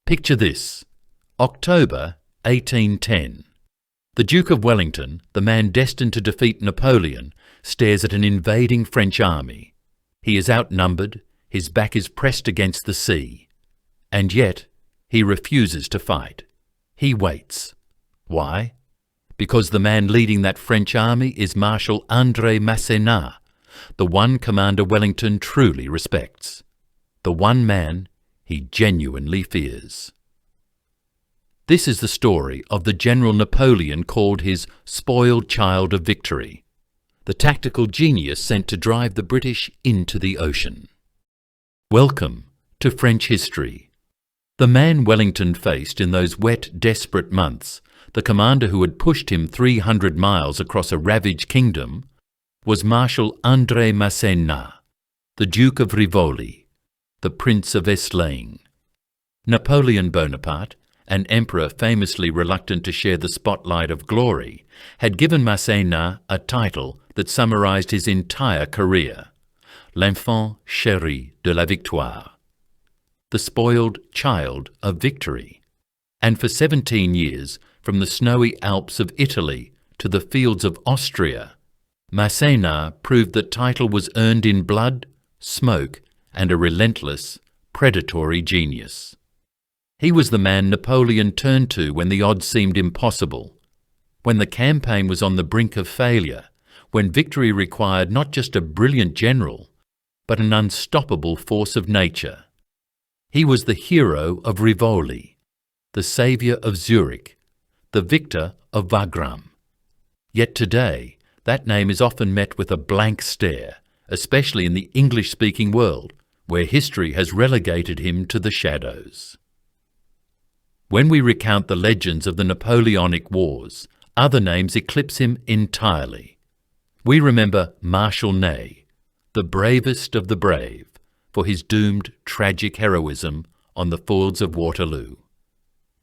Picture this: October 1810. The Duke of Wellington, the man destined to defeat Napoleon, stares at an invading French army. He is outnumbered, his back is pressed against the sea. And yet, he refuses to fight. He waits. Why? Because the man leading that French army is Marshal André Masséna, the one commander Wellington truly respects, the one man he genuinely fears. This is the story of the General Napoleon called his spoiled child of victory, the tactical genius sent to drive the British into the ocean. Welcome to French history. The man Wellington faced in those wet, desperate months, the commander who had pushed him 300 miles across a ravaged kingdom, was Marshal André Masséna, the Duke of Rivoli, the Prince of Eslaying. Napoleon Bonaparte, an emperor famously reluctant to share the spotlight of glory, had given Masséna a title that summarized his entire career: l'enfant chéri de la victoire, the spoiled child of victory. And for 17 years, from the snowy Alps of Italy to the fields of Austria, Masséna proved that title was earned in blood, smoke, and a relentless, predatory genius. He was the man Napoleon turned to when the odds seemed impossible, when the campaign was on the brink of failure, when victory required not just a brilliant general, but an unstoppable force of nature. He was the hero of Rivoli, the saviour of Zurich, the victor of Wagram. Yet today, that name is often met with a blank stare, especially in the English-speaking world, where history has relegated him to the shadows. When we recount the legends of the Napoleonic Wars, other names eclipse him entirely. We remember Marshal Ney, the bravest of the brave, for his doomed, tragic heroism on the fields of Waterloo.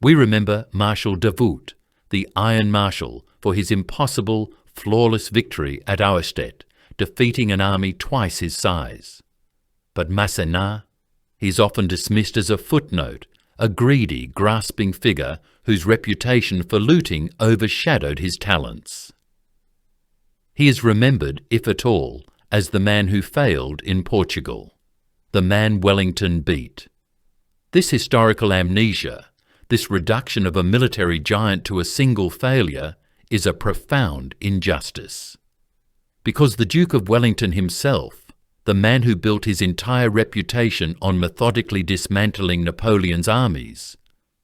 We remember Marshal Davout, the Iron Marshal, for his impossible, flawless victory at Auerstedt, defeating an army twice his size. But Masséna, he is often dismissed as a footnote, a greedy, grasping figure whose reputation for looting overshadowed his talents. He is remembered, if at all, as the man who failed in Portugal, the man Wellington beat. This historical amnesia, this reduction of a military giant to a single failure, is a profound injustice. Because the Duke of Wellington himself, the man who built his entire reputation on methodically dismantling Napoleon's armies,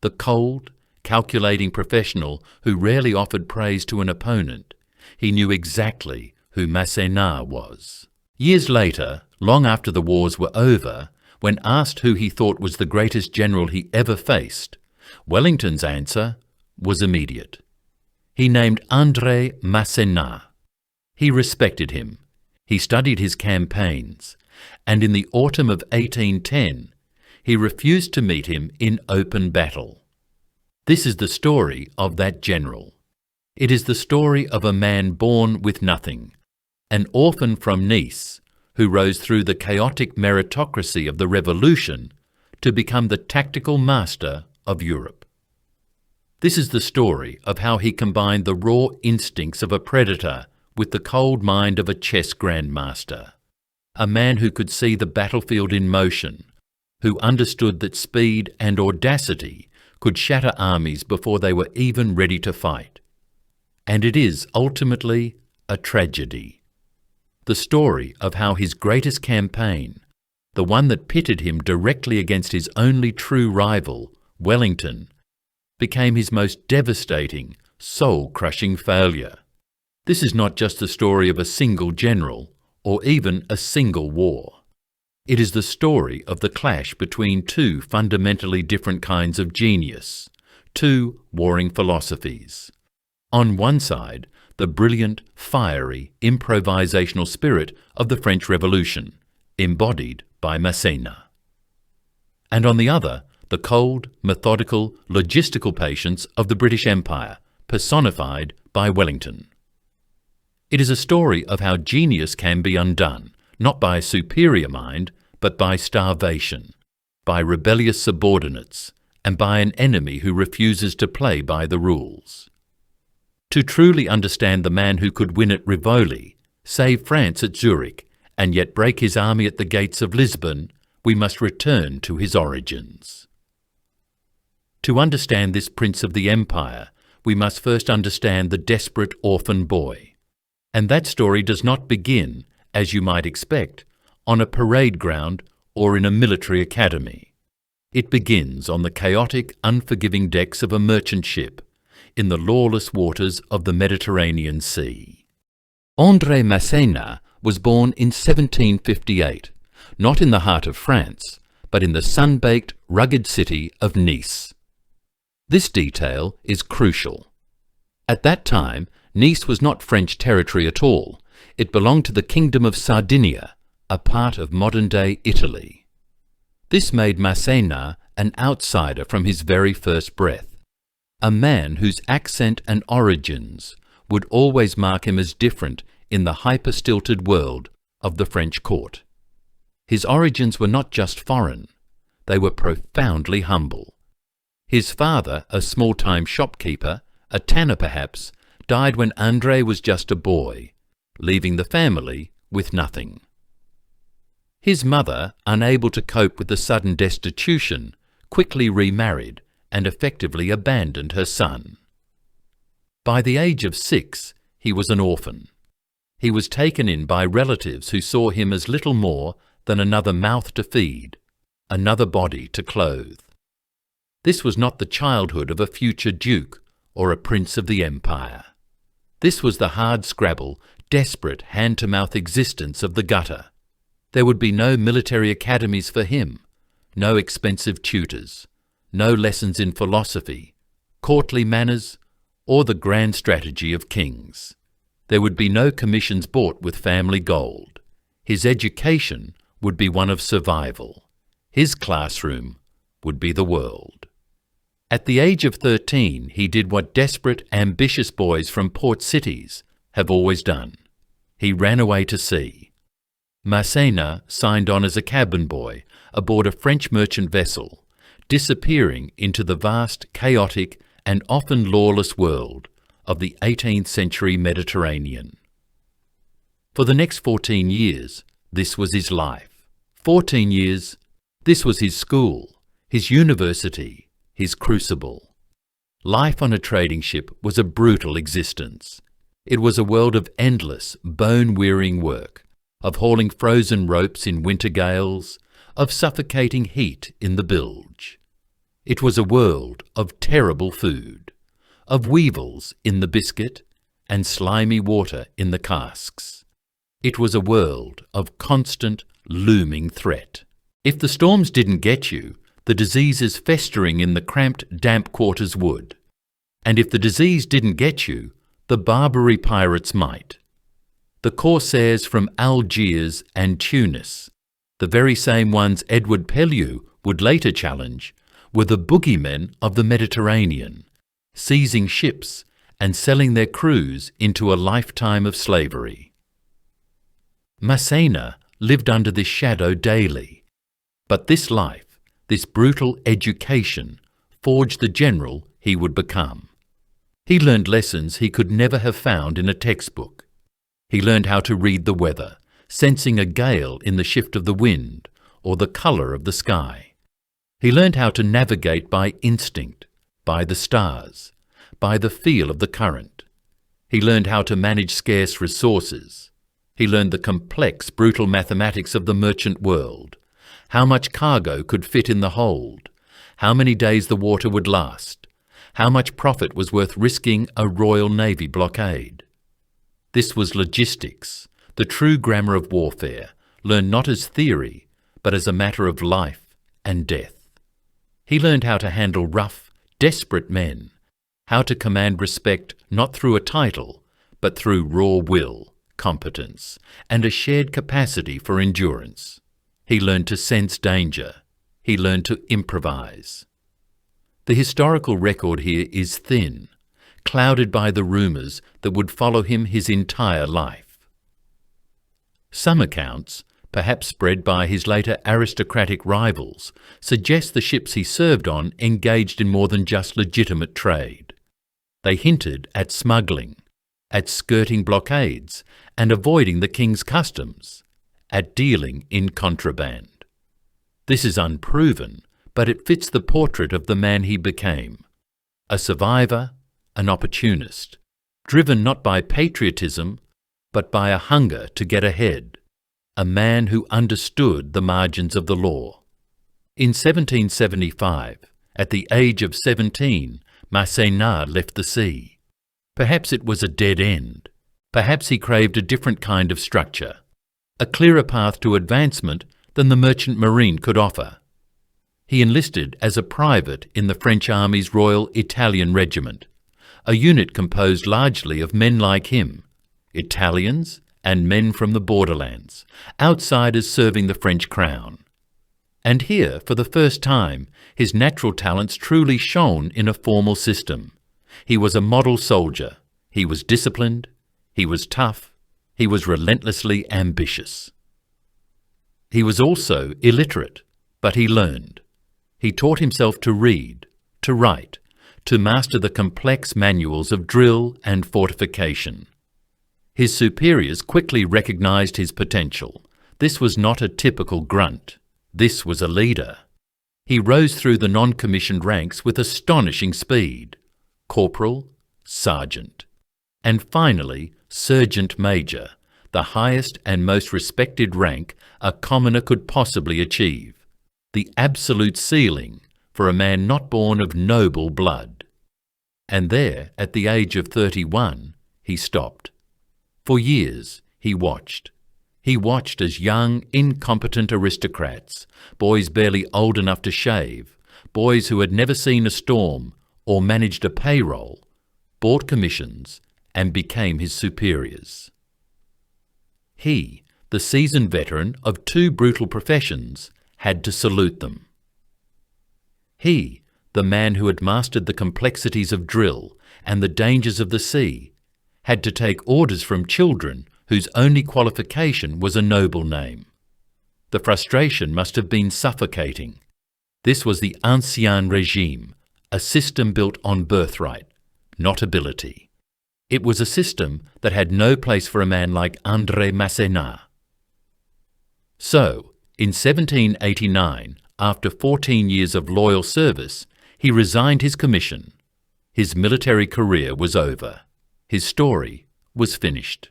the cold, calculating professional who rarely offered praise to an opponent, he knew exactly who Masséna was. Years later, long after the wars were over, when asked who he thought was the greatest general he ever faced, Wellington's answer was immediate. He named André Masséna. He respected him. He studied his campaigns, and in the autumn of 1810, he refused to meet him in open battle. This is the story of that general. It is the story of a man born with nothing, an orphan from Nice, who rose through the chaotic meritocracy of the Revolution to become the tactical master of Europe. This is the story of how he combined the raw instincts of a predator with the cold mind of a chess grandmaster, a man who could see the battlefield in motion, who understood that speed and audacity could shatter armies before they were even ready to fight. And it is ultimately a tragedy. The story of how his greatest campaign, the one that pitted him directly against his only true rival, Wellington, became his most devastating, soul-crushing failure. This is not just the story of a single general, or even a single war. It is the story of the clash between two fundamentally different kinds of genius, two warring philosophies. On one side, the brilliant, fiery, improvisational spirit of the French Revolution, embodied by Masséna. And on the other, the cold, methodical, logistical patience of the British Empire, personified by Wellington. It is a story of how genius can be undone, not by a superior mind, but by starvation, by rebellious subordinates, and by an enemy who refuses to play by the rules. To truly understand the man who could win at Rivoli, save France at Zurich, and yet break his army at the gates of Lisbon, we must return to his origins. To understand this prince of the empire, we must first understand the desperate orphan boy. And that story does not begin, as you might expect, on a parade ground or in a military academy. It begins on the chaotic, unforgiving decks of a merchant ship in the lawless waters of the Mediterranean Sea. André Masséna was born in 1758, not in the heart of France, but in the sun-baked, rugged city of Nice. This detail is crucial. At that time, Nice was not French territory at all. It belonged to the Kingdom of Sardinia, a part of modern-day Italy. This made Masséna an outsider from his very first breath, a man whose accent and origins would always mark him as different in the hyper-stilted world of the French court. His origins were not just foreign, they were profoundly humble. His father, a small-time shopkeeper, a tanner perhaps, died when André was just a boy, leaving the family with nothing. His mother, unable to cope with the sudden destitution, quickly remarried and effectively abandoned her son. By the age of 6, he was an orphan. He was taken in by relatives who saw him as little more than another mouth to feed, another body to clothe. This was not the childhood of a future duke or a prince of the empire. This was the hard-scrabble, desperate, hand-to-mouth existence of the gutter. There would be no military academies for him, no expensive tutors, no lessons in philosophy, courtly manners, or the grand strategy of kings. There would be no commissions bought with family gold. His education would be one of survival. His classroom would be the world. At the age of 13, he did what desperate, ambitious boys from port cities have always done. He ran away to sea. Masséna signed on as a cabin boy aboard a French merchant vessel, disappearing into the vast, chaotic, and often lawless world of the 18th century Mediterranean. For the next 14 years, this was his life. 14 years, this was his school, his university, his crucible. Life on a trading ship was a brutal existence. It was a world of endless, bone-wearing work, of hauling frozen ropes in winter gales, of suffocating heat in the bilge. It was a world of terrible food, of weevils in the biscuit and slimy water in the casks. It was a world of constant, looming threat. If the storms didn't get you, the diseases festering in the cramped, damp quarters would. And if the disease didn't get you, the Barbary pirates might. The corsairs from Algiers and Tunis, the very same ones Edward Pellew would later challenge, were the boogeymen of the Mediterranean, seizing ships and selling their crews into a lifetime of slavery. Masséna lived under this shadow daily, but this life, this brutal education, forged the general he would become. He learned lessons he could never have found in a textbook. He learned how to read the weather, sensing a gale in the shift of the wind or the colour of the sky. He learned how to navigate by instinct, by the stars, by the feel of the current. He learned how to manage scarce resources. He learned the complex, brutal mathematics of the merchant world, how much cargo could fit in the hold, how many days the water would last, how much profit was worth risking a Royal Navy blockade. This was logistics, the true grammar of warfare, learned not as theory, but as a matter of life and death. He learned how to handle rough, desperate men, how to command respect not through a title, but through raw will, competence, and a shared capacity for endurance. He learned to sense danger. He learned to improvise. The historical record here is thin, clouded by the rumours that would follow him his entire life. Some accounts, perhaps spread by his later aristocratic rivals, suggests the ships he served on engaged in more than just legitimate trade. They hinted at smuggling, at skirting blockades and avoiding the king's customs, at dealing in contraband. This is unproven, but it fits the portrait of the man he became: a survivor, an opportunist, driven not by patriotism, but by a hunger to get ahead, a man who understood the margins of the law. In 1775, at the age of 17, Masséna left the sea. Perhaps it was a dead end. Perhaps he craved a different kind of structure, a clearer path to advancement than the merchant marine could offer. He enlisted as a private in the French Army's Royal Italian Regiment, a unit composed largely of men like him, Italians and men from the borderlands, outsiders serving the French crown. And here, for the first time, his natural talents truly shone in a formal system. He was a model soldier. He was disciplined. He was tough. He was relentlessly ambitious. He was also illiterate, but he learned. He taught himself to read, to write, to master the complex manuals of drill and fortification. His superiors quickly recognized his potential. This was not a typical grunt. This was a leader. He rose through the non-commissioned ranks with astonishing speed: corporal, sergeant, and finally sergeant major, the highest and most respected rank a commoner could possibly achieve, the absolute ceiling for a man not born of noble blood. And there, at the age of 31, he stopped. For years he watched. He watched as young, incompetent aristocrats, boys barely old enough to shave, boys who had never seen a storm or managed a payroll, bought commissions and became his superiors. He, the seasoned veteran of two brutal professions, had to salute them. He, the man who had mastered the complexities of drill and the dangers of the sea, had to take orders from children whose only qualification was a noble name. The frustration must have been suffocating. This was the Ancien Régime, a system built on birthright, not ability. It was a system that had no place for a man like André Masséna. So, in 1789, after 14 years of loyal service, he resigned his commission. His military career was over. His story was finished.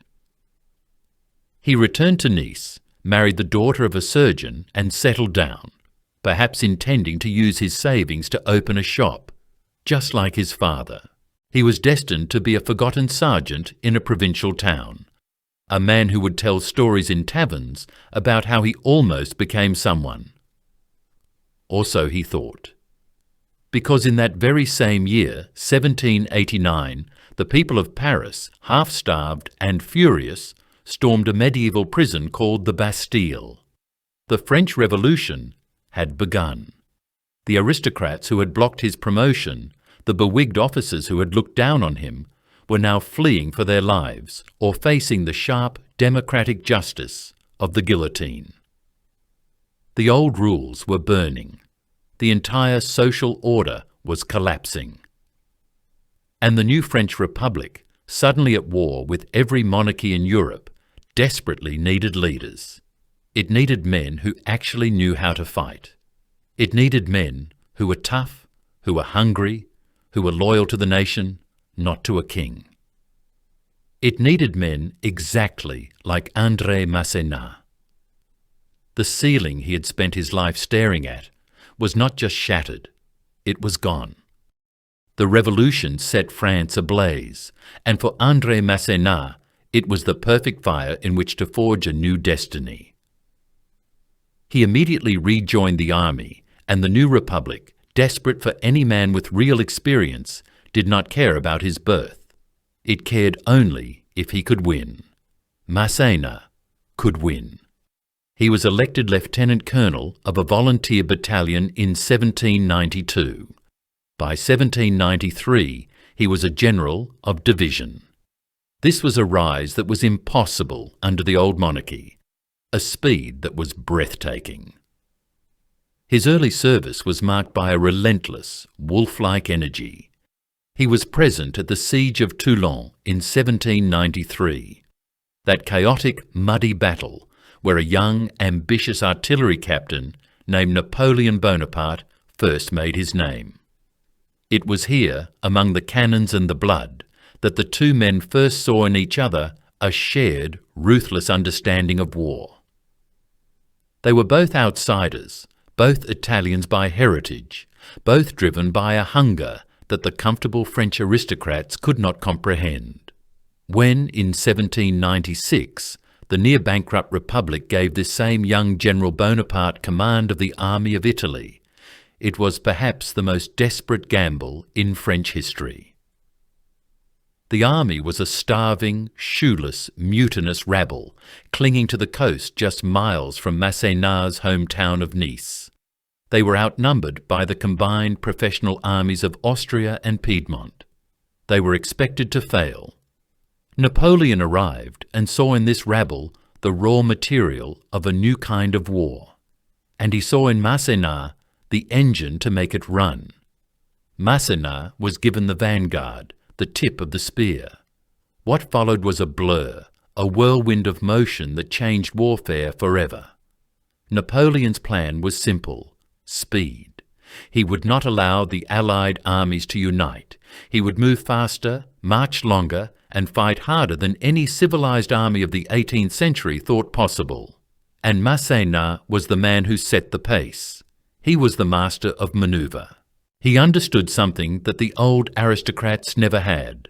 He returned to Nice, married the daughter of a surgeon, and settled down, perhaps intending to use his savings to open a shop, just like his father. He was destined to be a forgotten sergeant in a provincial town, a man who would tell stories in taverns about how he almost became someone. Or so he thought. Because in that very same year, 1789, the people of Paris, half-starved and furious, stormed a medieval prison called the Bastille. The French Revolution had begun. The aristocrats who had blocked his promotion, the bewigged officers who had looked down on him, were now fleeing for their lives or facing the sharp democratic justice of the guillotine. The old rules were burning. The entire social order was collapsing. And the new French Republic, suddenly at war with every monarchy in Europe, desperately needed leaders. It needed men who actually knew how to fight. It needed men who were tough, who were hungry, who were loyal to the nation, not to a king. It needed men exactly like André Masséna. The ceiling he had spent his life staring at was not just shattered, it was gone. The revolution set France ablaze, and for André Masséna, it was the perfect fire in which to forge a new destiny. He immediately rejoined the army, and the new republic, desperate for any man with real experience, did not care about his birth. It cared only if he could win. Masséna could win. He was elected lieutenant colonel of a volunteer battalion in 1792. By 1793, he was a general of division. This was a rise that was impossible under the old monarchy. a speed that was breathtaking. His early service was marked by a relentless, wolf-like energy. He was present at the Siege of Toulon in 1793, that chaotic, muddy battle where a young, ambitious artillery captain named Napoleon Bonaparte first made his name. It was here, among the cannons and the blood, that the two men first saw in each other a shared, ruthless understanding of war. They were both outsiders, both Italians by heritage, both driven by a hunger that the comfortable French aristocrats could not comprehend. When, in 1796, the near-bankrupt Republic gave this same young General Bonaparte command of the army of Italy, it was perhaps the most desperate gamble in French history. The army was a starving, shoeless, mutinous rabble, clinging to the coast just miles from Masséna's hometown of Nice. They were outnumbered by the combined professional armies of Austria and Piedmont. They were expected to fail. Napoleon arrived and saw in this rabble the raw material of a new kind of war, and he saw in Masséna the engine to make it run. Masséna was given the vanguard, the tip of the spear. What followed was a blur, a whirlwind of motion that changed warfare forever. Napoleon's plan was simple: speed. He would not allow the Allied armies to unite. He would move faster, march longer, and fight harder than any civilized army of the 18th century thought possible. And Masséna was the man who set the pace. He was the master of manoeuvre. He understood something that the old aristocrats never had,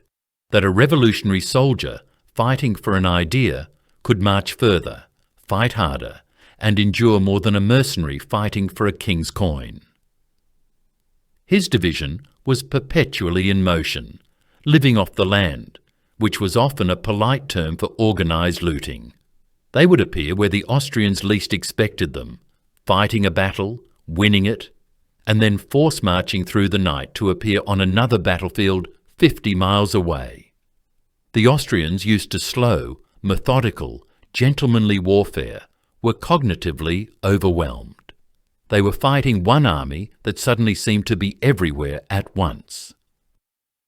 that a revolutionary soldier fighting for an idea could march further, fight harder, and endure more than a mercenary fighting for a king's coin. His division was perpetually in motion, living off the land, which was often a polite term for organised looting. They would appear where the Austrians least expected them, fighting a battle, winning it, and then force-marching through the night to appear on another battlefield 50 miles away. The Austrians, used to slow, methodical, gentlemanly warfare, were cognitively overwhelmed. They were fighting one army that suddenly seemed to be everywhere at once.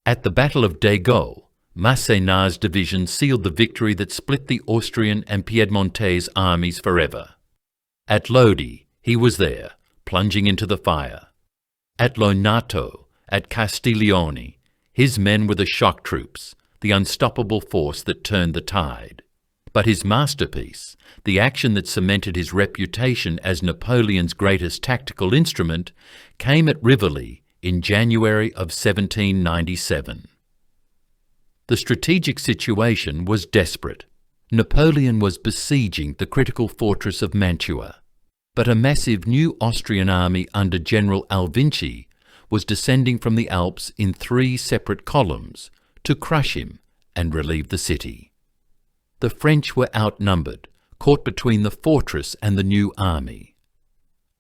At the Battle of Dégaulle, Masséna's division sealed the victory that split the Austrian and Piedmontese armies forever. At Lodi, he was there, plunging into the fire. At Lonato, at Castiglione, his men were the shock troops, the unstoppable force that turned the tide. But his masterpiece, the action that cemented his reputation as Napoleon's greatest tactical instrument, came at Rivoli in January of 1797. The strategic situation was desperate. Napoleon was besieging the critical fortress of Mantua, but a massive new Austrian army under General Alvinci was descending from the Alps in 3 separate columns to crush him and relieve the city. The French were outnumbered, caught between the fortress and the new army.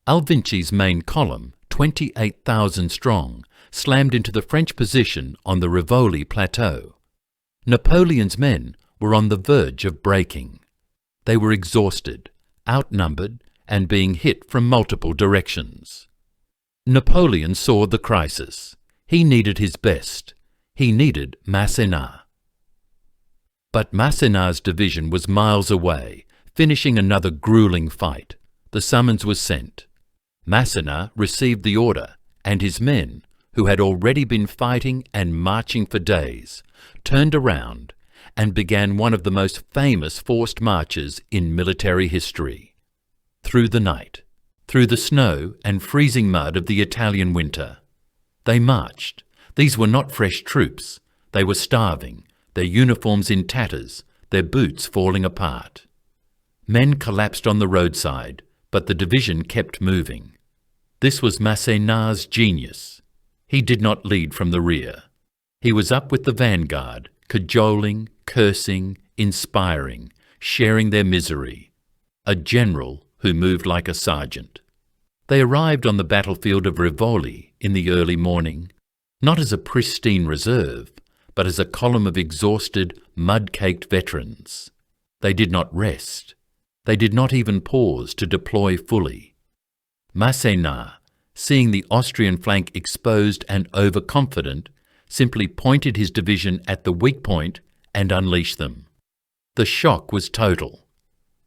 Alvinci's main column, 28,000 strong, slammed into the French position on the Rivoli plateau. Napoleon's men were on the verge of breaking. They were exhausted, outnumbered, and being hit from multiple directions. Napoleon saw the crisis. He needed his best. He needed Masséna. But Masséna's division was miles away, finishing another grueling fight. The summons was sent. Masséna received the order, and his men, who had already been fighting and marching for days, turned around and began one of the most famous forced marches in military history. Through the night, through the snow and freezing mud of the Italian winter, they marched. These were not fresh troops. They were starving, their uniforms in tatters, their boots falling apart. Men collapsed on the roadside, but the division kept moving. This was Masséna's genius. He did not lead from the rear. He was up with the vanguard, cajoling, cursing, inspiring, sharing their misery. A general who moved like a sergeant. They arrived on the battlefield of Rivoli in the early morning, not as a pristine reserve, but as a column of exhausted, mud-caked veterans. They did not rest. They did not even pause to deploy fully. Masséna, seeing the Austrian flank exposed and overconfident, simply pointed his division at the weak point and unleashed them. The shock was total.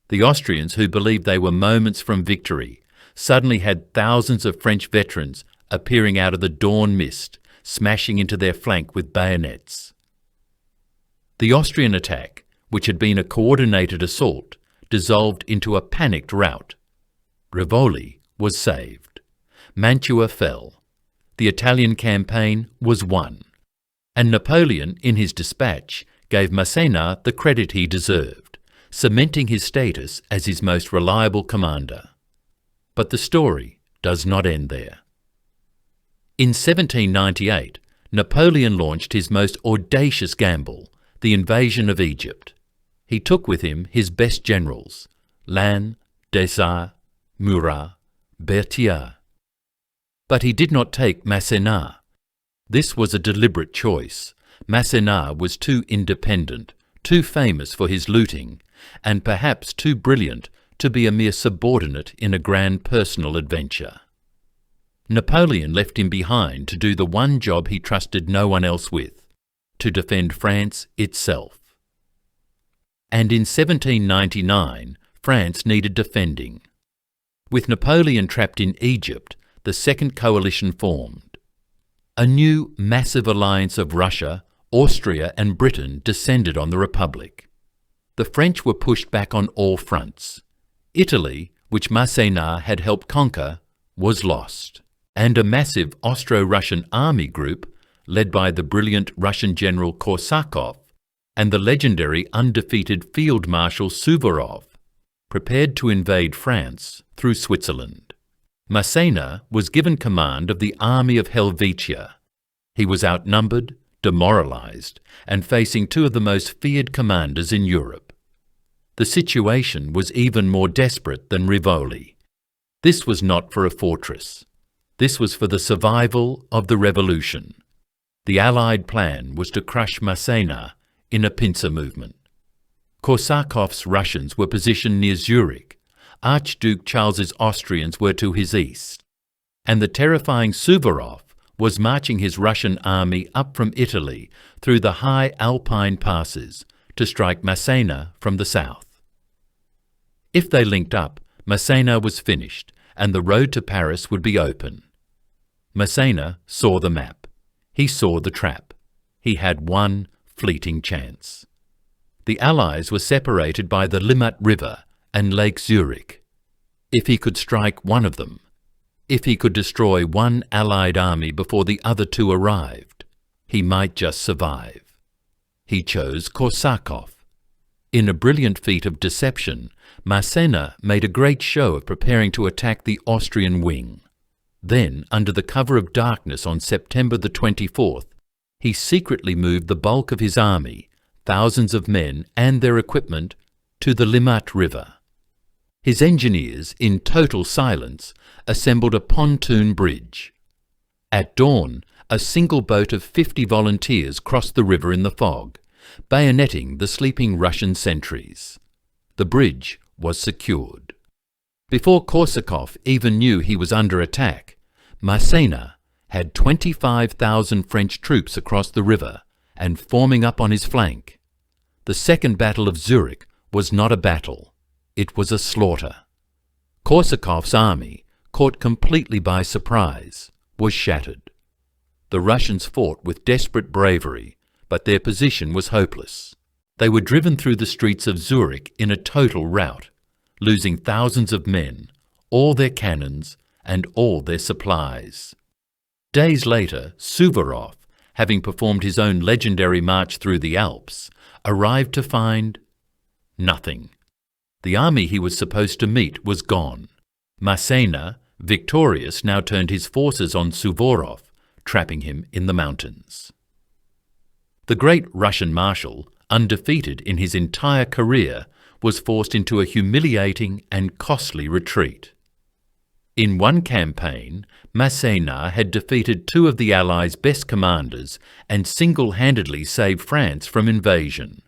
The Austrians, who believed they were moments from victory, suddenly had thousands of French veterans appearing out of the dawn mist, smashing into their flank with bayonets. The Austrian attack, which had been a coordinated assault, dissolved into a panicked rout. Rivoli was saved. Mantua fell. The Italian campaign was won. And Napoleon, in his dispatch, gave Masséna the credit he deserved, cementing his status as his most reliable commander. But the story does not end there. In 1798, Napoleon launched his most audacious gamble, the invasion of Egypt. He took with him his best generals, Lannes, Desarts, Murat, Berthier. But he did not take Masséna. This was a deliberate choice. Masséna was too independent, too famous for his looting, and perhaps too brilliant to be a mere subordinate in a grand personal adventure. Napoleon left him behind to do the one job he trusted no one else with, to defend France itself. And in 1799, France needed defending. With Napoleon trapped in Egypt, the Second Coalition formed. A new massive alliance of Russia, Austria and Britain descended on the Republic. The French were pushed back on all fronts. Italy, which Masséna had helped conquer, was lost, and a massive Austro-Russian army group, led by the brilliant Russian general Korsakov and the legendary undefeated Field Marshal Suvorov, prepared to invade France through Switzerland. Masséna was given command of the army of Helvetia. He was outnumbered, demoralized, and facing two of the most feared commanders in Europe. The situation was even more desperate than Rivoli. This was not for a fortress. This was for the survival of the revolution. The Allied plan was to crush Masséna in a pincer movement. Korsakov's Russians were positioned near Zurich. Archduke Charles's Austrians were to his east. And the terrifying Suvorov was marching his Russian army up from Italy through the high Alpine passes to strike Masséna from the south. If they linked up, Masséna was finished and the road to Paris would be open. Masséna saw the map. He saw the trap. He had one fleeting chance. The Allies were separated by the Limmat River and Lake Zurich. If he could strike one of them, if he could destroy one Allied army before the other two arrived, he might just survive. He chose Korsakov. In a brilliant feat of deception, Masséna made a great show of preparing to attack the Austrian wing. Then, under the cover of darkness on September the 24th, he secretly moved the bulk of his army, thousands of men and their equipment, to the Limmat River. His engineers, in total silence, assembled a pontoon bridge. At dawn, a single boat of 50 volunteers crossed the river in the fog, bayoneting the sleeping Russian sentries. The bridge was secured. Before Korsakov even knew he was under attack, Masséna had 25,000 French troops across the river and forming up on his flank. The Second Battle of Zurich was not a battle. It was a slaughter. Korsakov's army, caught completely by surprise, was shattered. The Russians fought with desperate bravery, but their position was hopeless. They were driven through the streets of Zurich in a total rout, losing thousands of men, all their cannons, and all their supplies. Days later, Suvorov, having performed his own legendary march through the Alps, arrived to find nothing. The army he was supposed to meet was gone. Masséna, victorious, now turned his forces on Suvorov, trapping him in the mountains. The great Russian Marshal, undefeated in his entire career, was forced into a humiliating and costly retreat. In one campaign, Masséna had defeated two of the Allies' best commanders and single-handedly saved France from invasion.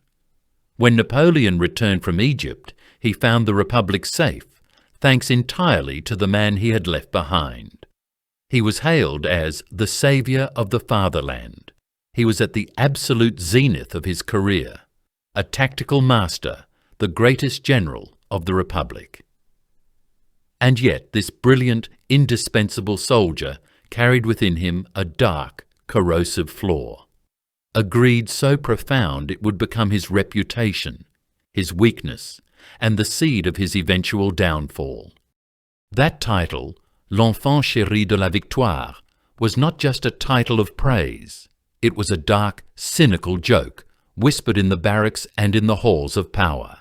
When Napoleon returned from Egypt, he found the Republic safe, thanks entirely to the man he had left behind. He was hailed as the saviour of the fatherland. He was at the absolute zenith of his career, a tactical master, the greatest general of the Republic. And yet this brilliant, indispensable soldier carried within him a dark, corrosive flaw, a greed so profound it would become his reputation, his weakness, and the seed of his eventual downfall. That title, L'Enfant Chéri de la Victoire, was not just a title of praise. It was a dark, cynical joke, whispered in the barracks and in the halls of power.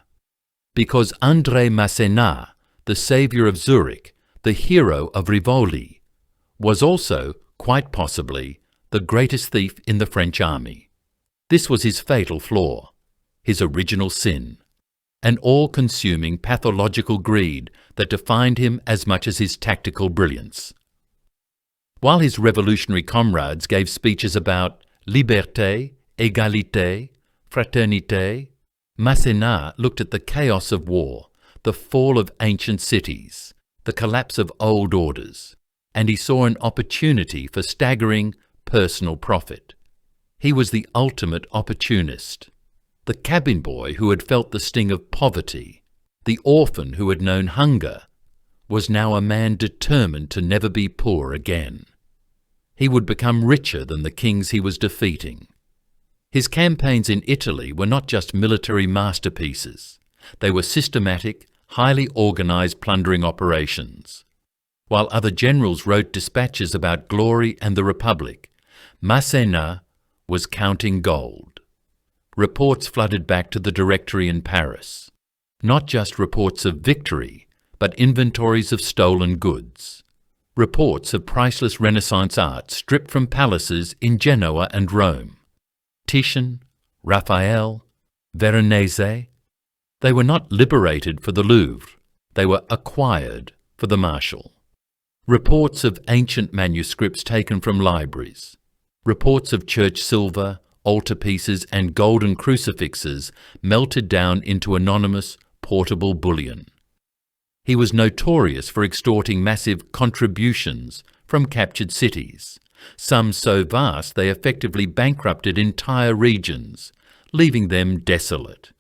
Because André Masséna, the saviour of Zurich, the hero of Rivoli, was also, quite possibly, the greatest thief in the French army. This was his fatal flaw, his original sin, an all-consuming pathological greed that defined him as much as his tactical brilliance. While his revolutionary comrades gave speeches about liberté, égalité, fraternité, Masséna looked at the chaos of war, the fall of ancient cities, the collapse of old orders, and he saw an opportunity for staggering personal profit. He was the ultimate opportunist, the cabin boy who had felt the sting of poverty, the orphan who had known hunger, was now a man determined to never be poor again. He would become richer than the kings he was defeating. His campaigns in Italy were not just military masterpieces. They were systematic, highly organised plundering operations. While other generals wrote dispatches about glory and the Republic, Masséna was counting gold. Reports flooded back to the Directory in Paris. Not just reports of victory, but inventories of stolen goods. Reports of priceless Renaissance art stripped from palaces in Genoa and Rome. Titian, Raphael, Veronese. They were not liberated for the Louvre. They were acquired for the Marshal. Reports of ancient manuscripts taken from libraries. Reports of church silver, altarpieces and golden crucifixes melted down into anonymous, portable bullion. He was notorious for extorting massive contributions from captured cities, some so vast they effectively bankrupted entire regions, leaving them desolate.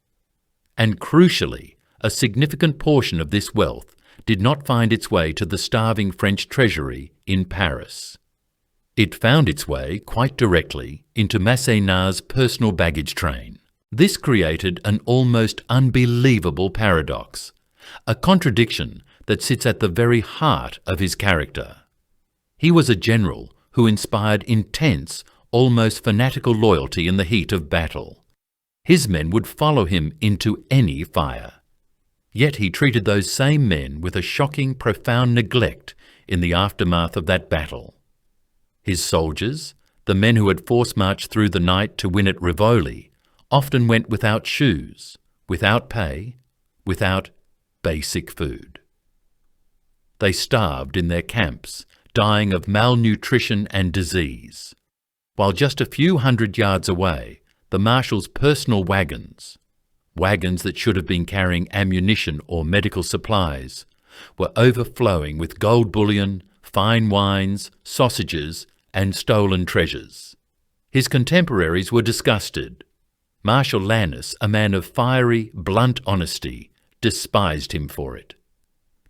And crucially, a significant portion of this wealth did not find its way to the starving French treasury in Paris. It found its way, quite directly, into Masséna's personal baggage train. This created an almost unbelievable paradox, a contradiction that sits at the very heart of his character. He was a general who inspired intense, almost fanatical loyalty in the heat of battle. His men would follow him into any fire. Yet he treated those same men with a shocking, profound neglect in the aftermath of that battle. His soldiers, the men who had force-marched through the night to win at Rivoli, often went without shoes, without pay, without basic food. They starved in their camps, dying of malnutrition and disease. While just a few hundred yards away, the Marshal's personal wagons that should have been carrying ammunition or medical supplies, were overflowing with gold bullion, fine wines, sausages, and stolen treasures. His contemporaries were disgusted. Marshal Lannes, a man of fiery, blunt honesty, despised him for it.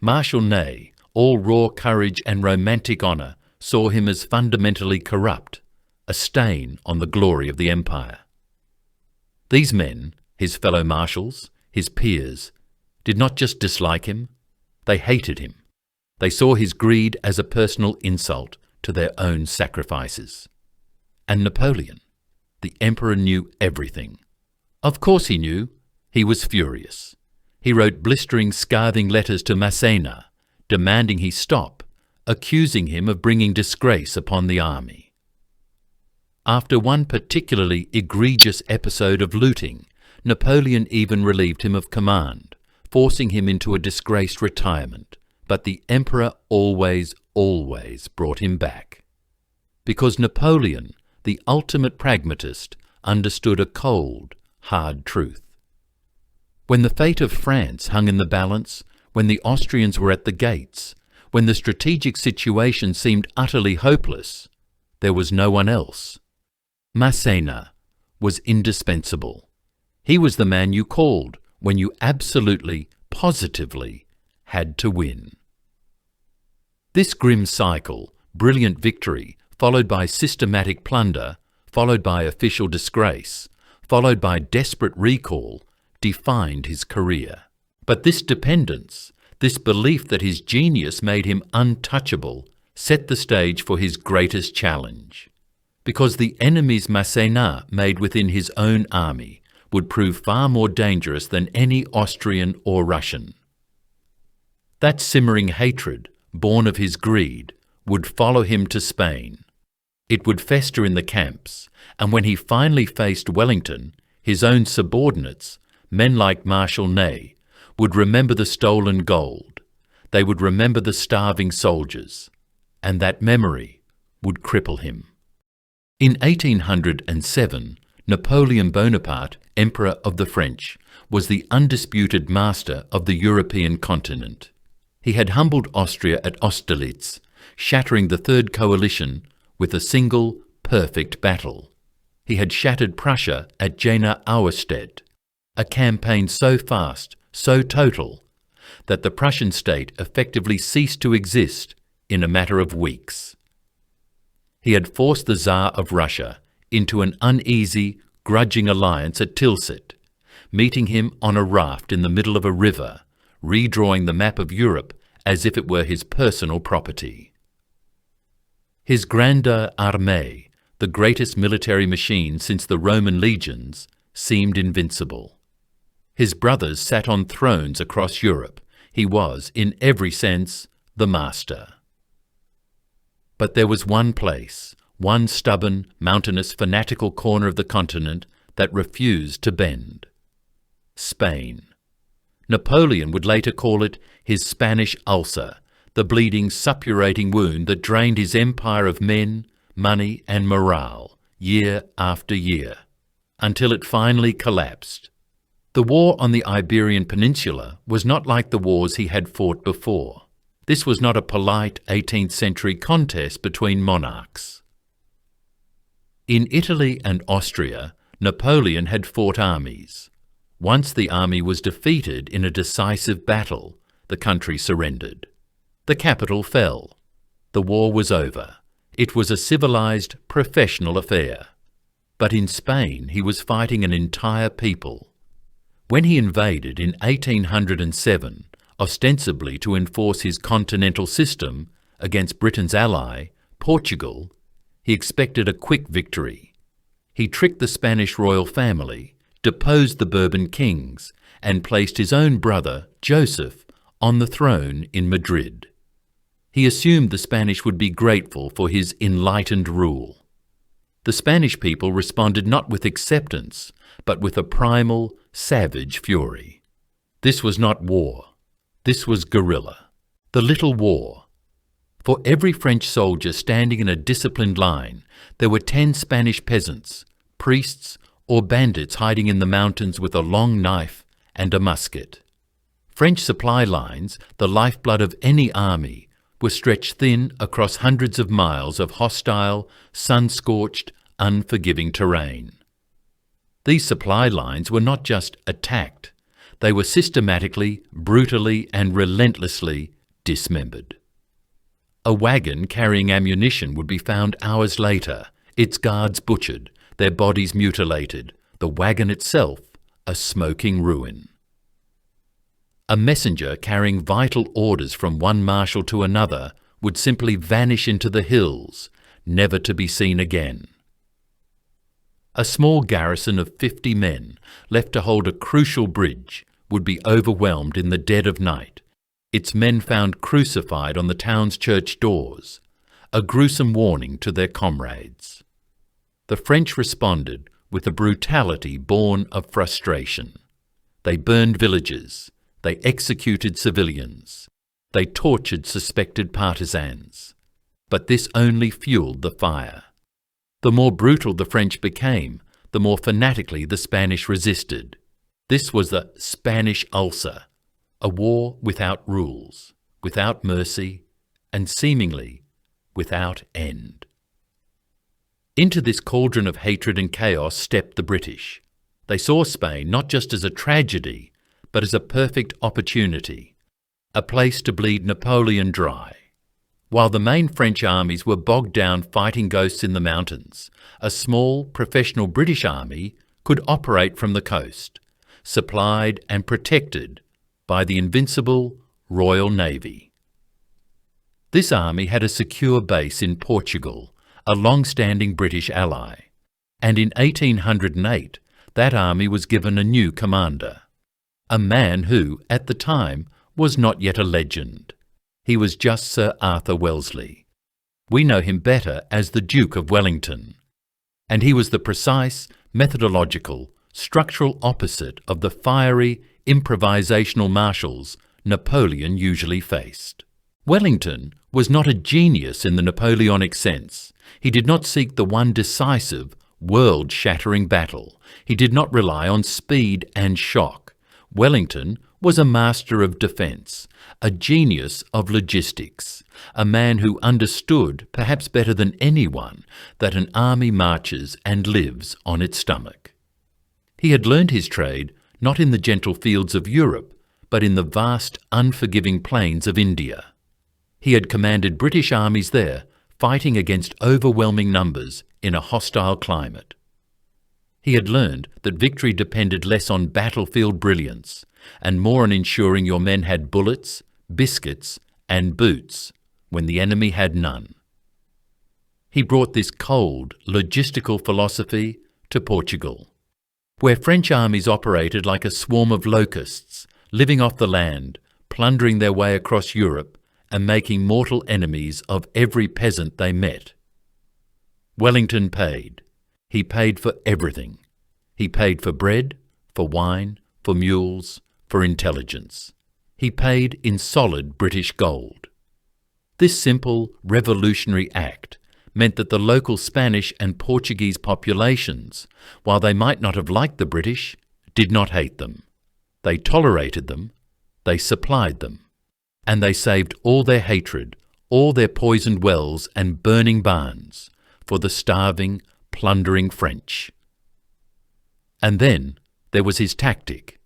Marshal Ney, all raw courage and romantic honour, saw him as fundamentally corrupt, a stain on the glory of the empire. These men, his fellow marshals, his peers, did not just dislike him, they hated him. They saw his greed as a personal insult to their own sacrifices. And Napoleon, the emperor, knew everything. Of course he knew. He was furious. He wrote blistering, scathing letters to Masséna, demanding he stop, accusing him of bringing disgrace upon the army. After one particularly egregious episode of looting, Napoleon even relieved him of command, forcing him into a disgraced retirement. But the emperor always brought him back. Because Napoleon, the ultimate pragmatist, understood a cold, hard truth. When the fate of France hung in the balance, when the Austrians were at the gates, when the strategic situation seemed utterly hopeless, there was no one else. Masséna was indispensable. He was the man you called when you absolutely, positively had to win. This grim cycle, brilliant victory, followed by systematic plunder, followed by official disgrace, followed by desperate recall, defined his career. But this dependence, this belief that his genius made him untouchable, set the stage for his greatest challenge. Because the enemies Masséna made within his own army would prove far more dangerous than any Austrian or Russian. That simmering hatred, born of his greed, would follow him to Spain. It would fester in the camps, and when he finally faced Wellington, his own subordinates, men like Marshal would remember the stolen gold. They would remember the starving soldiers, and that memory would cripple him. In 1807, Napoleon Bonaparte, Emperor of the French, was the undisputed master of the European continent. He had humbled Austria at Austerlitz, shattering the Third Coalition with a single, perfect battle. He had shattered Prussia at Jena Auerstedt, a campaign so fast, so total, that the Prussian state effectively ceased to exist in a matter of weeks. He had forced the Tsar of Russia into an uneasy, grudging alliance at Tilsit, meeting him on a raft in the middle of a river, redrawing the map of Europe as if it were his personal property. His grandeur armée, the greatest military machine since the Roman legions, seemed invincible. His brothers sat on thrones across Europe. He was, in every sense, the master. But there was one place, one stubborn, mountainous, fanatical corner of the continent that refused to bend. Spain. Napoleon would later call it his Spanish ulcer, the bleeding, suppurating wound that drained his empire of men, money and morale, year after year, until it finally collapsed. The war on the Iberian Peninsula was not like the wars he had fought before. This was not a polite 18th century contest between monarchs. In Italy and Austria, Napoleon had fought armies. Once the army was defeated in a decisive battle, the country surrendered. The capital fell. The war was over. It was a civilized, professional affair. But in Spain he was fighting an entire people. When he invaded in 1807, ostensibly to enforce his continental system against Britain's ally, Portugal, he expected a quick victory. He tricked the Spanish royal family, deposed the Bourbon kings, and placed his own brother, Joseph, on the throne in Madrid. He assumed the Spanish would be grateful for his enlightened rule. The Spanish people responded not with acceptance, but with a primal, savage fury. This was not war. This was guerrilla. The little war. For every French soldier standing in a disciplined line, there were 10 Spanish peasants, priests, or bandits hiding in the mountains with a long knife and a musket. French supply lines, the lifeblood of any army, were stretched thin across hundreds of miles of hostile, sun-scorched, unforgiving terrain. These supply lines were not just attacked, they were systematically, brutally and relentlessly dismembered. A wagon carrying ammunition would be found hours later, its guards butchered, their bodies mutilated, the wagon itself a smoking ruin. A messenger carrying vital orders from one marshal to another would simply vanish into the hills, never to be seen again. A small garrison of 50 men, left to hold a crucial bridge, would be overwhelmed in the dead of night, its men found crucified on the town's church doors, a gruesome warning to their comrades. The French responded with a brutality born of frustration. They burned villages, they executed civilians, they tortured suspected partisans. But this only fueled the fire. The more brutal the French became, the more fanatically the Spanish resisted. This was the Spanish ulcer, a war without rules, without mercy, and seemingly without end. Into this cauldron of hatred and chaos stepped the British. They saw Spain not just as a tragedy, but as a perfect opportunity, a place to bleed Napoleon dry. While the main French armies were bogged down fighting ghosts in the mountains, a small, professional British army could operate from the coast, supplied and protected by the invincible Royal Navy. This army had a secure base in Portugal, a long-standing British ally, and in 1808 that army was given a new commander, a man who, at the time, was not yet a legend. He was just Sir Arthur Wellesley. We know him better as the Duke of Wellington, and he was the precise, methodological, structural opposite of the fiery, improvisational marshals Napoleon usually faced. Wellington was not a genius in the Napoleonic sense. He did not seek the one decisive, world-shattering battle. He did not rely on speed and shock. Wellington was a master of defence, a genius of logistics, a man who understood, perhaps better than anyone, that an army marches and lives on its stomach. He had learned his trade not in the gentle fields of Europe, but in the vast, unforgiving plains of India. He had commanded British armies there, fighting against overwhelming numbers in a hostile climate. He had learned that victory depended less on battlefield brilliance and more on ensuring your men had bullets, biscuits, and boots when the enemy had none. He brought this cold, logistical philosophy to Portugal, where French armies operated like a swarm of locusts, living off the land, plundering their way across Europe and making mortal enemies of every peasant they met. Wellington paid. He paid for everything. He paid for bread, for wine, for mules, for intelligence. He paid in solid British gold. This simple, revolutionary act meant that the local Spanish and Portuguese populations, while they might not have liked the British, did not hate them. They tolerated them, they supplied them, and they saved all their hatred, all their poisoned wells and burning barns for the starving, plundering French. And then there was his tactic,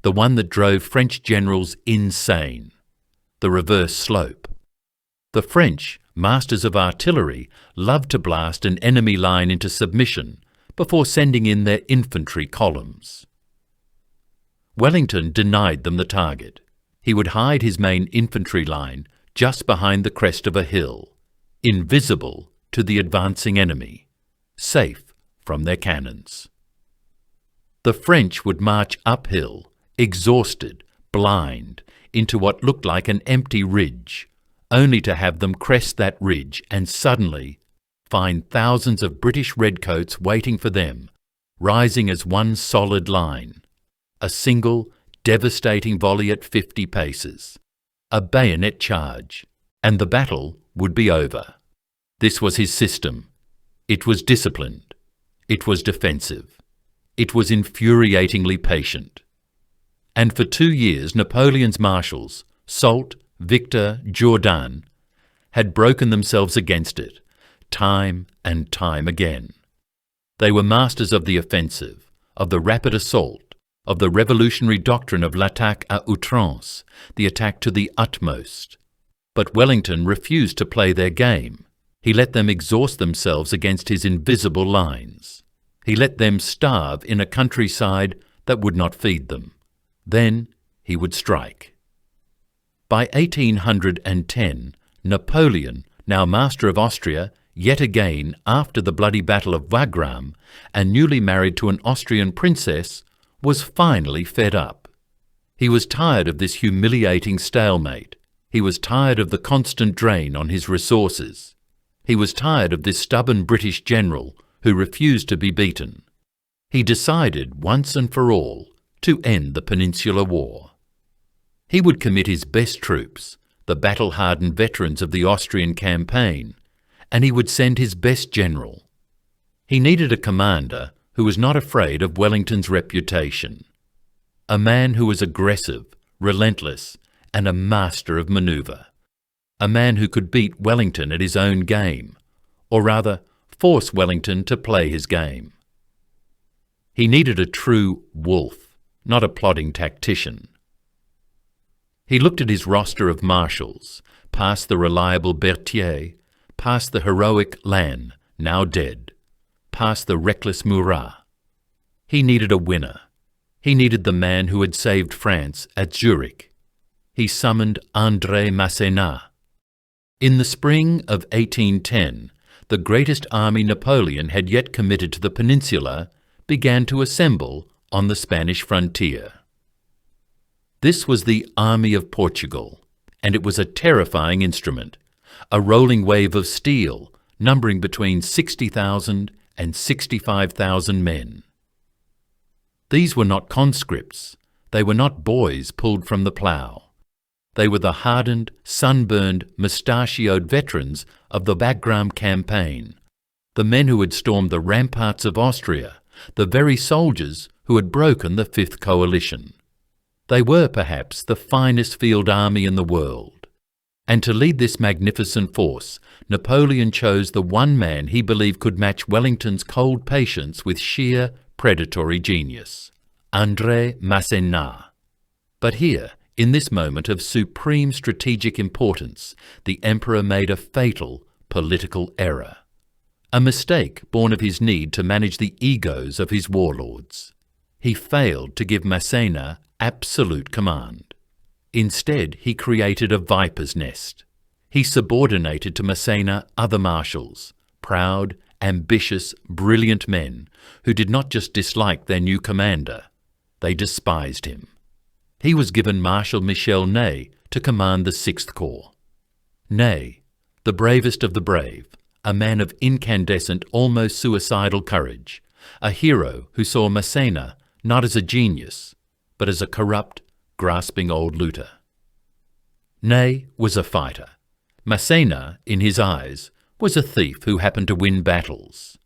the one that drove French generals insane: the reverse slope. The French, masters of artillery, loved to blast an enemy line into submission before sending in their infantry columns. Wellington denied them the target. He would hide his main infantry line just behind the crest of a hill, invisible to the advancing enemy, safe from their cannons. The French would march uphill, exhausted, blind, into what looked like an empty ridge, only to have them crest that ridge and suddenly find thousands of British redcoats waiting for them, rising as one solid line, a single, devastating volley at 50 paces, a bayonet charge, and the battle would be over. This was his system. It was disciplined. It was defensive. It was infuriatingly patient. And for 2 years Napoleon's marshals, Soult, Victor, Jourdan, had broken themselves against it, time and time again. They were masters of the offensive, of the rapid assault, of the revolutionary doctrine of l'attaque à outrance, the attack to the utmost. But Wellington refused to play their game. He let them exhaust themselves against his invisible lines. He let them starve in a countryside that would not feed them. Then he would strike. By 1810, Napoleon, now master of Austria, yet again after the bloody Battle of Wagram, and newly married to an Austrian princess, was finally fed up. He was tired of this humiliating stalemate. He was tired of the constant drain on his resources. He was tired of this stubborn British general who refused to be beaten. He decided once and for all to end the Peninsular War. He would commit his best troops, the battle-hardened veterans of the Austrian campaign, and he would send his best general. He needed a commander who was not afraid of Wellington's reputation. a man who was aggressive, relentless, and a master of manoeuvre. A man who could beat Wellington at his own game, or rather, force Wellington to play his game. He needed a true wolf, not a plodding tactician. He looked at his roster of marshals, past the reliable Berthier, past the heroic Lannes, now dead, past the reckless Murat. He needed a winner. He needed the man who had saved France at Zurich. He summoned André Masséna. In the spring of 1810, the greatest army Napoleon had yet committed to the peninsula began to assemble on the Spanish frontier. This was the Army of Portugal, and it was a terrifying instrument, a rolling wave of steel numbering between 60,000 and 65,000 men. These were not conscripts. They were not boys pulled from the plough. They were the hardened, sunburned, mustachioed veterans of the Wagram campaign, the men who had stormed the ramparts of Austria, the very soldiers who had broken the Fifth Coalition. They were, perhaps, the finest field army in the world. And to lead this magnificent force, Napoleon chose the one man he believed could match Wellington's cold patience with sheer predatory genius, André Masséna. But here, in this moment of supreme strategic importance, the Emperor made a fatal political error. A mistake born of his need to manage the egos of his warlords. He failed to give Masséna absolute command. Instead, he created a viper's nest. He subordinated to Masséna other marshals, proud, ambitious, brilliant men who did not just dislike their new commander, they despised him. He was given Marshal Michel Ney to command the Sixth Corps. Ney, the bravest of the brave, a man of incandescent, almost suicidal courage, a hero who saw Masséna not as a genius, but as a corrupt, grasping old looter. Ney was a fighter. Masséna, in his eyes, was a thief who happened to win battles.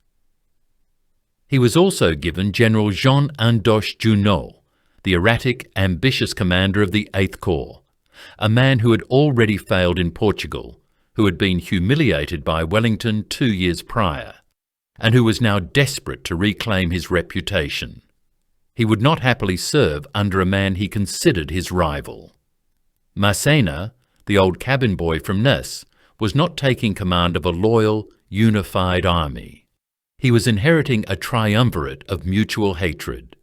He was also given General Jean Andoche Junot, the erratic, ambitious commander of the Eighth Corps, a man who had already failed in Portugal, who had been humiliated by Wellington 2 years prior, and who was now desperate to reclaim his reputation. He would not happily serve under a man he considered his rival. Masséna, the old cabin boy from Nice, was not taking command of a loyal, unified army. He was inheriting a triumvirate of mutual hatred,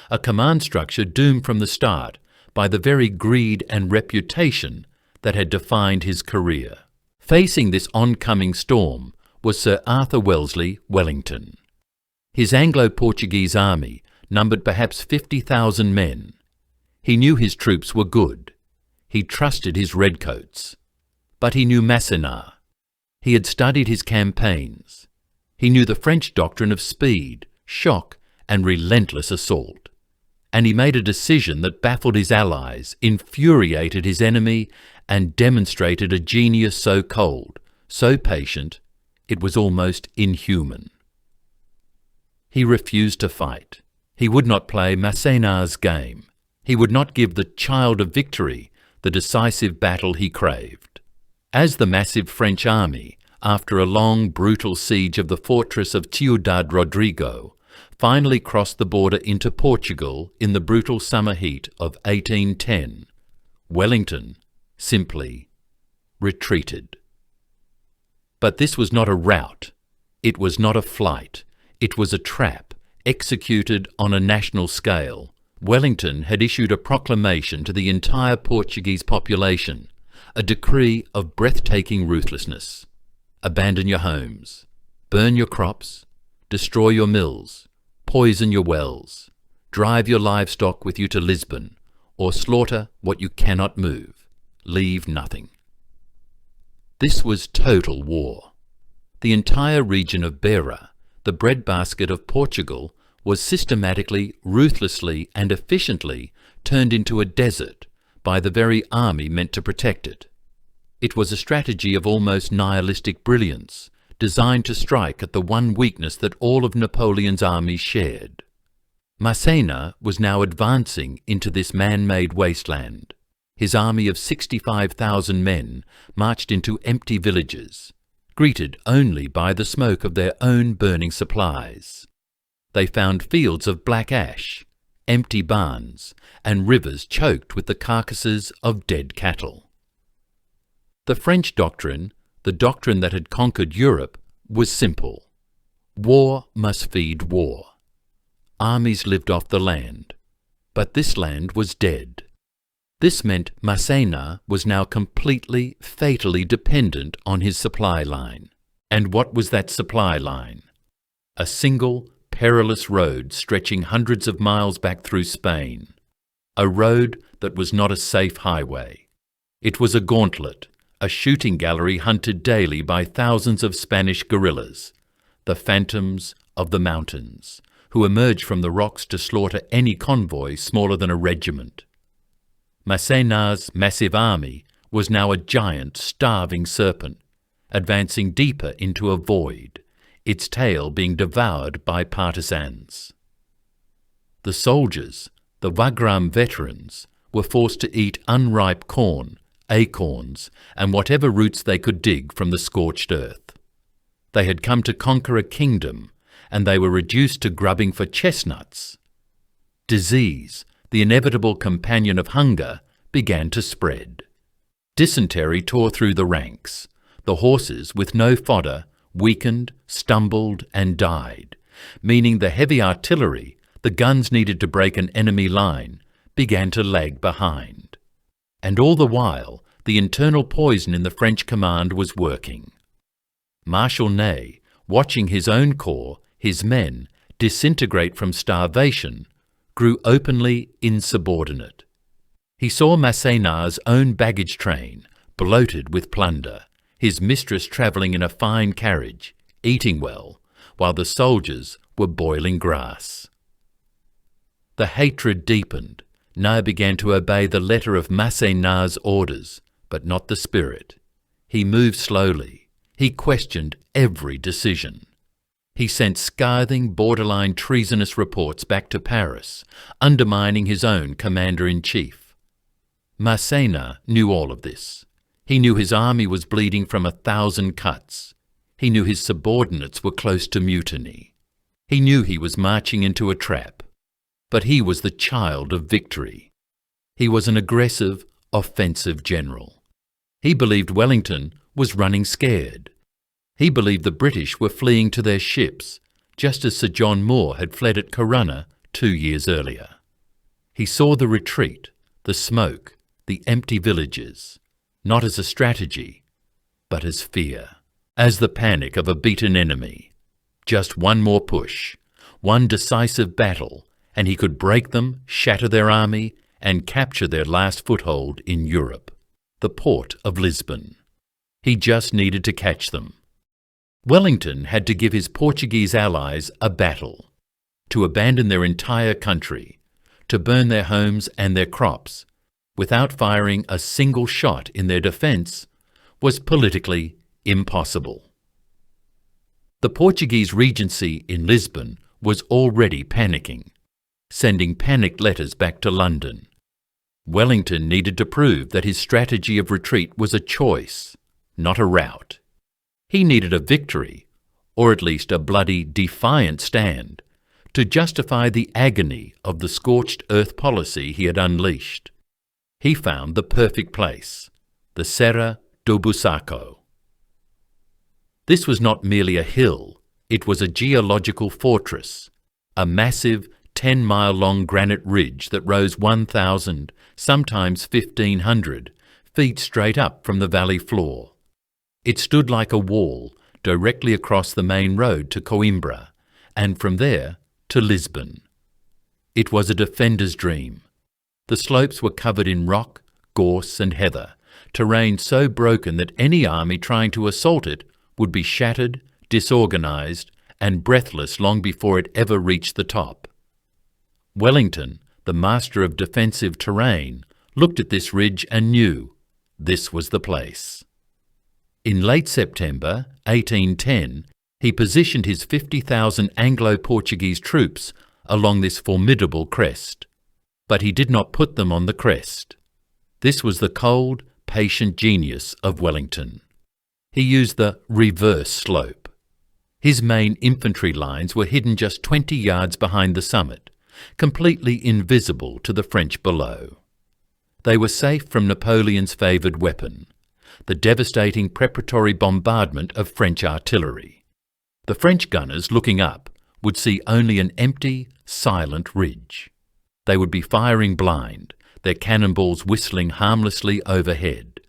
a command structure doomed from the start by the very greed and reputation that had defined his career. Facing this oncoming storm was Sir Arthur Wellesley Wellington. His Anglo-Portuguese army numbered perhaps 50,000 men. He knew his troops were good. He trusted his redcoats. But he knew Masséna. He had studied his campaigns. He knew the French doctrine of speed, shock, and relentless assault. And he made a decision that baffled his allies, infuriated his enemy, and demonstrated a genius so cold, so patient, it was almost inhuman. He refused to fight. He would not play Masséna's game. He would not give the child of victory the decisive battle he craved. As the massive French army, after a long, brutal siege of the fortress of Ciudad Rodrigo, finally crossed the border into Portugal in the brutal summer heat of 1810, Wellington simply retreated. But this was not a rout. It was not a flight. It was a trap, executed on a national scale. Wellington had issued a proclamation to the entire Portuguese population, a decree of breathtaking ruthlessness. Abandon your homes, burn your crops, destroy your mills, poison your wells, drive your livestock with you to Lisbon, or slaughter what you cannot move. Leave nothing. This was total war. The entire region of Beira, the breadbasket of Portugal, was systematically, ruthlessly, and efficiently turned into a desert by the very army meant to protect it. It was a strategy of almost nihilistic brilliance, designed to strike at the one weakness that all of Napoleon's armies shared. Masséna was now advancing into this man-made wasteland. His army of 65,000 men marched into empty villages, greeted only by the smoke of their own burning supplies. They found fields of black ash, empty barns, and rivers choked with the carcasses of dead cattle. The French doctrine, the doctrine that had conquered Europe, was simple. War must feed war. Armies lived off the land, but this land was dead. This meant Masséna was now completely, fatally dependent on his supply line. And what was that supply line? A single, perilous road stretching hundreds of miles back through Spain. A road that was not a safe highway. It was a gauntlet, a shooting gallery hunted daily by thousands of Spanish guerrillas, the phantoms of the mountains, who emerged from the rocks to slaughter any convoy smaller than a regiment. Masséna's massive army was now a giant, starving serpent, advancing deeper into a void, its tail being devoured by partisans. The soldiers, the Wagram veterans, were forced to eat unripe corn, acorns, and whatever roots they could dig from the scorched earth. They had come to conquer a kingdom, and they were reduced to grubbing for chestnuts. Disease, the inevitable companion of hunger, began to spread. Dysentery tore through the ranks. The horses, with no fodder, weakened, stumbled, and died, meaning the heavy artillery, the guns needed to break an enemy line, began to lag behind. And all the while, the internal poison in the French command was working. Marshal, watching his own corps, his men, disintegrate from starvation, grew openly insubordinate. He saw Masséna's own baggage train, bloated with plunder, his mistress travelling in a fine carriage, eating well, while the soldiers were boiling grass. The hatred deepened. Ney began to obey the letter of Masséna's orders, but not the spirit. He moved slowly. He questioned every decision. He sent scathing, borderline treasonous reports back to Paris, undermining his own commander-in-chief. Masséna knew all of this. He knew his army was bleeding from 1,000 cuts. He knew his subordinates were close to mutiny. He knew he was marching into a trap. But he was the child of victory. He was an aggressive, offensive general. He believed Wellington was running scared. He believed the British were fleeing to their ships, just as Sir John Moore had fled at Corunna 2 years earlier. He saw the retreat, the smoke, the empty villages, not as a strategy, but as fear, as the panic of a beaten enemy. Just one more push, one decisive battle, and he could break them, shatter their army, and capture their last foothold in Europe, the port of Lisbon. He just needed to catch them. Wellington had to give his Portuguese allies a battle, to abandon their entire country, to burn their homes and their crops, without firing a single shot in their defence, was politically impossible. The Portuguese Regency in Lisbon was already panicking, sending panicked letters back to London. Wellington needed to prove that his strategy of retreat was a choice, not a rout. He needed a victory, or at least a bloody, defiant stand, to justify the agony of the scorched earth policy he had unleashed. He found the perfect place, the Serra do Bussaco. This was not merely a hill, it was a geological fortress, a massive 10-mile-long granite ridge that rose 1,000, sometimes 1,500, feet straight up from the valley floor. It stood like a wall directly across the main road to Coimbra, and from there to Lisbon. It was a defender's dream. The slopes were covered in rock, gorse and heather, terrain so broken that any army trying to assault it would be shattered, disorganised, and breathless long before it ever reached the top. Wellington, the master of defensive terrain, looked at this ridge and knew this was the place. In late September 1810, he positioned his 50,000 Anglo-Portuguese troops along this formidable crest. But he did not put them on the crest. This was the cold, patient genius of Wellington. He used the reverse slope. His main infantry lines were hidden just 20 yards behind the summit, completely invisible to the French below. They were safe from Napoleon's favoured weapon, the devastating preparatory bombardment of French artillery. The French gunners, looking up, would see only an empty, silent ridge. They would be firing blind, their cannonballs whistling harmlessly overhead.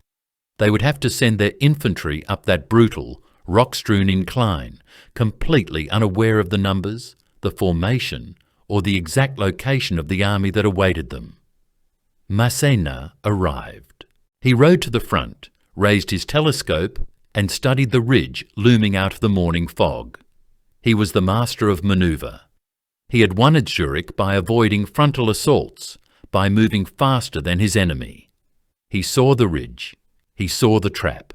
They would have to send their infantry up that brutal, rock-strewn incline, completely unaware of the numbers, the formation, or the exact location of the army that awaited them. Masséna arrived. He rode to the front, raised his telescope, and studied the ridge looming out of the morning fog. He was the master of manoeuvre. He had won at Zurich by avoiding frontal assaults, by moving faster than his enemy. He saw the ridge. He saw the trap.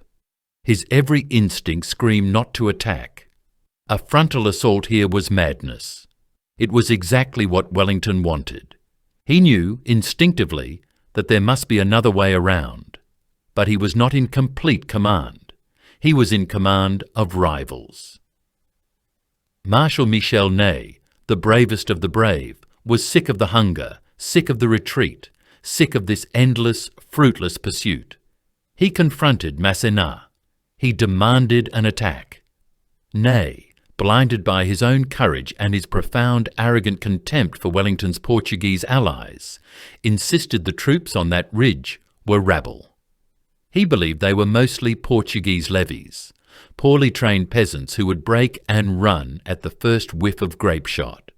His every instinct screamed not to attack. A frontal assault here was madness. It was exactly what Wellington wanted. He knew, instinctively, that there must be another way around. But he was not in complete command. He was in command of rivals. Marshal Michel Ney, the bravest of the brave, was sick of the hunger, sick of the retreat, sick of this endless, fruitless pursuit. He confronted Masséna. He demanded an attack. Ney, blinded by his own courage and his profound, arrogant contempt for Wellington's Portuguese allies, insisted the troops on that ridge were rabble. He believed they were mostly Portuguese levies, poorly trained peasants who would break and run at the first whiff of grape shot,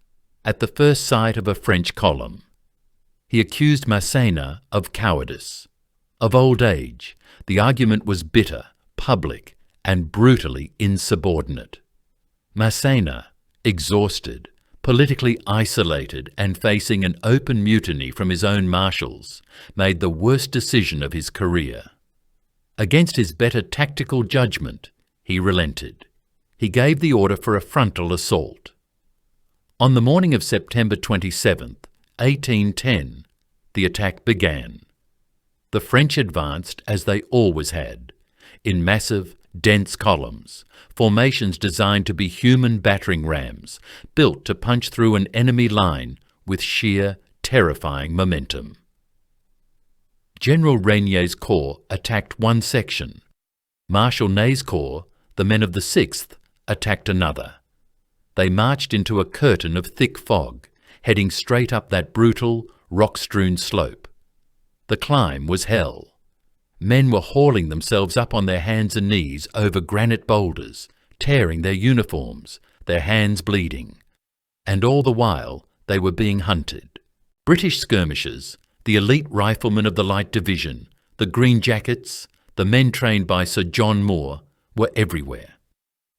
at the first sight of a French column. He accused Masséna of cowardice, of old age. The argument was bitter, public, and brutally insubordinate. Masséna, exhausted, politically isolated and facing an open mutiny from his own marshals, made the worst decision of his career. Against his better tactical judgment, he relented. He gave the order for a frontal assault. On the morning of September 27th, 1810, the attack began. The French advanced as they always had, in massive, dense columns, formations designed to be human battering rams, built to punch through an enemy line with sheer, terrifying momentum. General Regnier's corps attacked one section. Marshal Ney's corps, the men of the 6th, attacked another. They marched into a curtain of thick fog, heading straight up that brutal, rock-strewn slope. The climb was hell. Men were hauling themselves up on their hands and knees over granite boulders, tearing their uniforms, their hands bleeding. And all the while they were being hunted. British skirmishers, the elite riflemen of the Light Division, the Green Jackets, the men trained by Sir John Moore, were everywhere.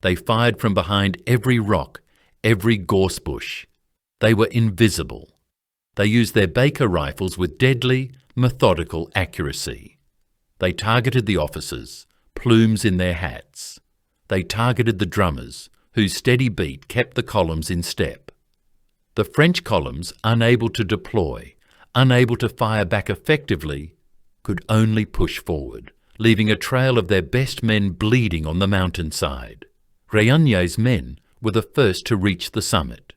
They fired from behind every rock, every gorse bush. They were invisible. They used their Baker rifles with deadly, methodical accuracy. They targeted the officers, plumes in their hats. They targeted the drummers, whose steady beat kept the columns in step. The French columns, unable to deploy, unable to fire back effectively, could only push forward, leaving a trail of their best men bleeding on the mountainside. Regnier's men were the first to reach the summit.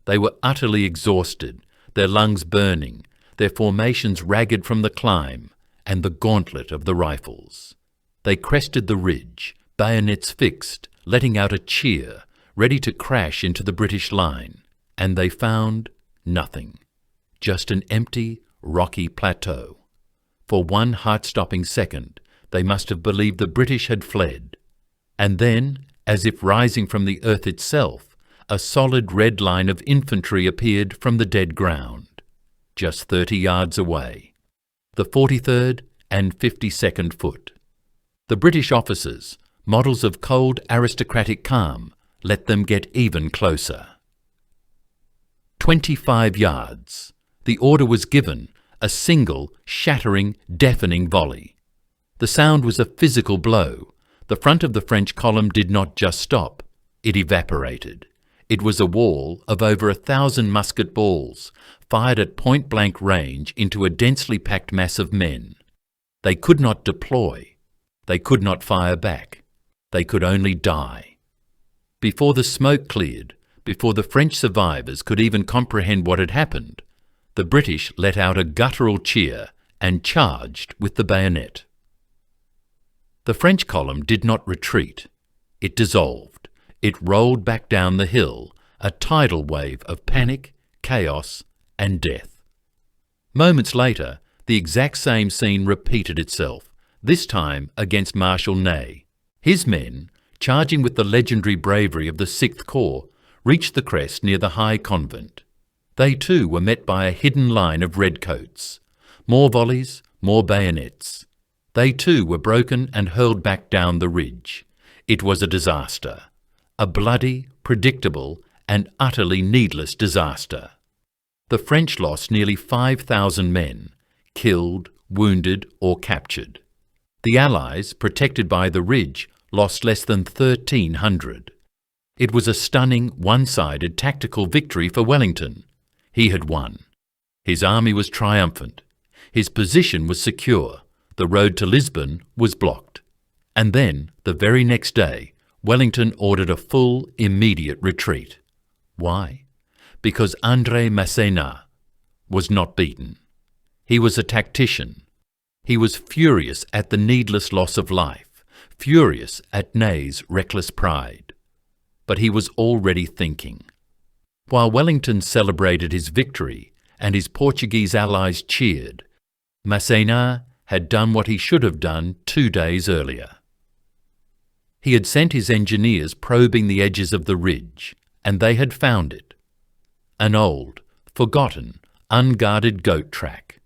They were utterly exhausted, their lungs burning, their formations ragged from the climb and the gauntlet of the rifles. They crested the ridge, bayonets fixed, letting out a cheer, ready to crash into the British line, and they found nothing, just an empty, rocky plateau. For one heart-stopping second, they must have believed the British had fled. And then, as if rising from the earth itself, a solid red line of infantry appeared from the dead ground, just 30 yards away. The 43rd and 52nd Foot. The British officers, models of cold aristocratic calm, let them get even closer. 25 yards. The order was given, a single, shattering, deafening volley. The sound was a physical blow. The front of the French column did not just stop, it evaporated. It was a wall of over 1,000 musket balls, fired at point-blank range into a densely packed mass of men. They could not deploy. They could not fire back. They could only die. Before the smoke cleared, before the French survivors could even comprehend what had happened, the British let out a guttural cheer and charged with the bayonet. The French column did not retreat. It dissolved. It rolled back down the hill, a tidal wave of panic, chaos, and death. Moments later, the exact same scene repeated itself, this time against Marshal Ney. His men, charging with the legendary bravery of the 6th Corps, reached the crest near the High Convent. They too were met by a hidden line of redcoats. More volleys, more bayonets. They too were broken and hurled back down the ridge. It was a disaster. A bloody, predictable, and utterly needless disaster. The French lost nearly 5,000 men, killed, wounded, or captured. The Allies, protected by the ridge, lost less than 1,300. It was a stunning, one-sided tactical victory for Wellington. He had won. His army was triumphant. His position was secure. The road to Lisbon was blocked. And then, the very next day, Wellington ordered a full, immediate retreat. Why? Because André Masséna was not beaten. He was a tactician. He was furious at the needless loss of life, furious at Ney's reckless pride. But he was already thinking. While Wellington celebrated his victory and his Portuguese allies cheered, Masséna had done what he should have done 2 days earlier. He had sent his engineers probing the edges of the ridge, and they had found it. An old, forgotten, unguarded goat track.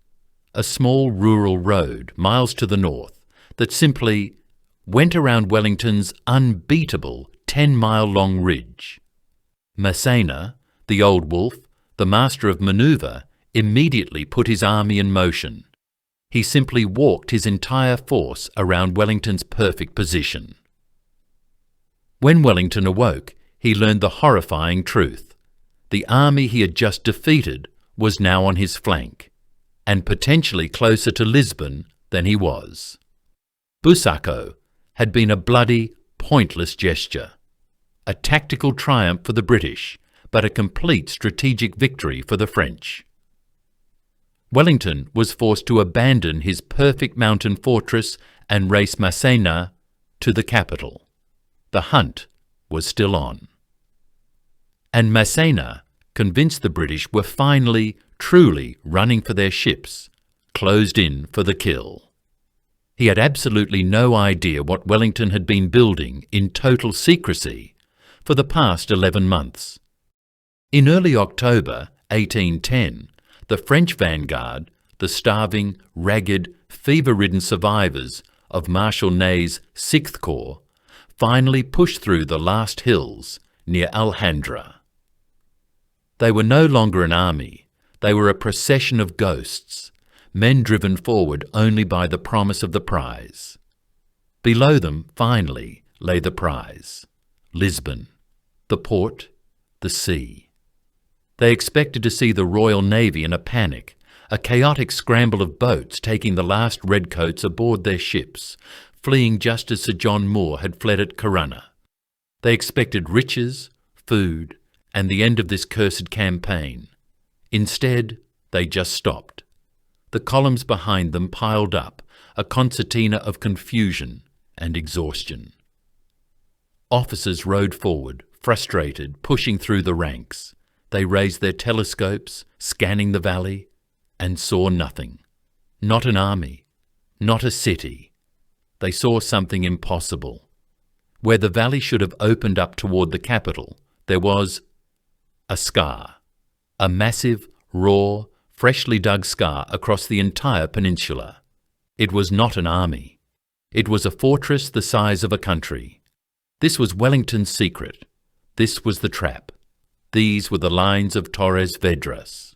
A small rural road miles to the north that simply went around Wellington's unbeatable 10-mile-long ridge. Masséna, the old wolf, the master of manoeuvre, immediately put his army in motion. He simply walked his entire force around Wellington's perfect position. When Wellington awoke, he learned the horrifying truth. The army he had just defeated was now on his flank, and potentially closer to Lisbon than he was. Busaco had been a bloody, pointless gesture. A tactical triumph for the British, but a complete strategic victory for the French. Wellington was forced to abandon his perfect mountain fortress and race Masséna to the capital. The hunt was still on. And Masséna, convinced the British were finally, truly running for their ships, closed in for the kill. He had absolutely no idea what Wellington had been building in total secrecy for the past 11 months. In early October 1810, the French vanguard, the starving, ragged, fever-ridden survivors of Marshal Ney's 6th Corps, finally pushed through the last hills near Alhandra. They were no longer an army. They were a procession of ghosts, men driven forward only by the promise of the prize. Below them, finally, lay the prize: Lisbon, the port, the sea. They expected to see the Royal Navy in a panic, a chaotic scramble of boats taking the last redcoats aboard their ships, fleeing just as Sir John Moore had fled at Corunna. They expected riches, food, and the end of this cursed campaign. Instead, they just stopped. The columns behind them piled up, a concertina of confusion and exhaustion. Officers rode forward, frustrated, pushing through the ranks. They raised their telescopes, scanning the valley, and saw nothing. Not an army, not a city. They saw something impossible. Where the valley should have opened up toward the capital, there was a scar, a massive, raw, freshly dug scar across the entire peninsula. It was not an army. It was a fortress the size of a country. This was Wellington's secret. This was the trap. These were the lines of Torres Vedras.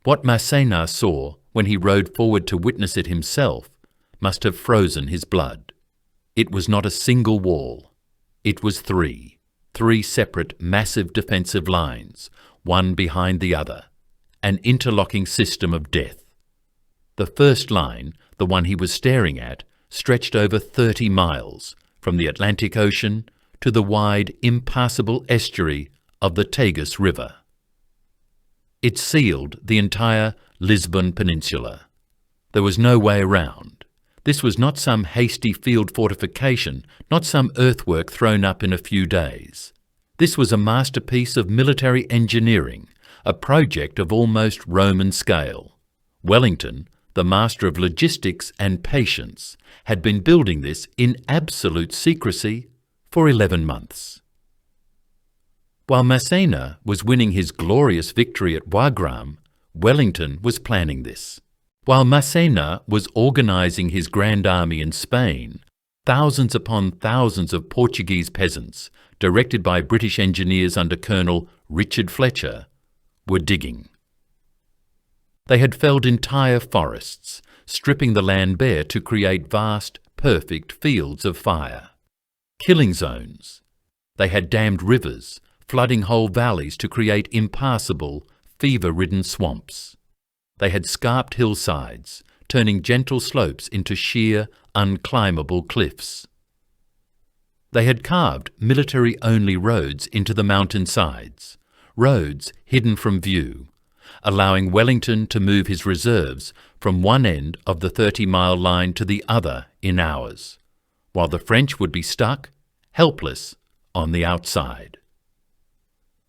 What Masséna saw when he rode forward to witness it himself must have frozen his blood. It was not a single wall. It was three 3 separate massive defensive lines, one behind the other, an interlocking system of death. The first line, the one he was staring at, stretched over 30 miles, from the Atlantic Ocean to the wide, impassable estuary of the Tagus River. It sealed the entire Lisbon peninsula. There was no way around. This was not some hasty field fortification, not some earthwork thrown up in a few days. This was a masterpiece of military engineering, a project of almost Roman scale. Wellington, the master of logistics and patience, had been building this in absolute secrecy for 11 months. While Masséna was winning his glorious victory at Wagram, Wellington was planning this. While Masséna was organising his grand army in Spain, thousands upon thousands of Portuguese peasants, directed by British engineers under Colonel Richard Fletcher, were digging. They had felled entire forests, stripping the land bare to create vast, perfect fields of fire. Killing zones. They had dammed rivers, flooding whole valleys to create impassable, fever-ridden swamps. They had scarped hillsides, turning gentle slopes into sheer, unclimbable cliffs. They had carved military-only roads into the mountain-sides, roads hidden from view, allowing Wellington to move his reserves from one end of the 30-mile line to the other in hours, while the French would be stuck, helpless, on the outside.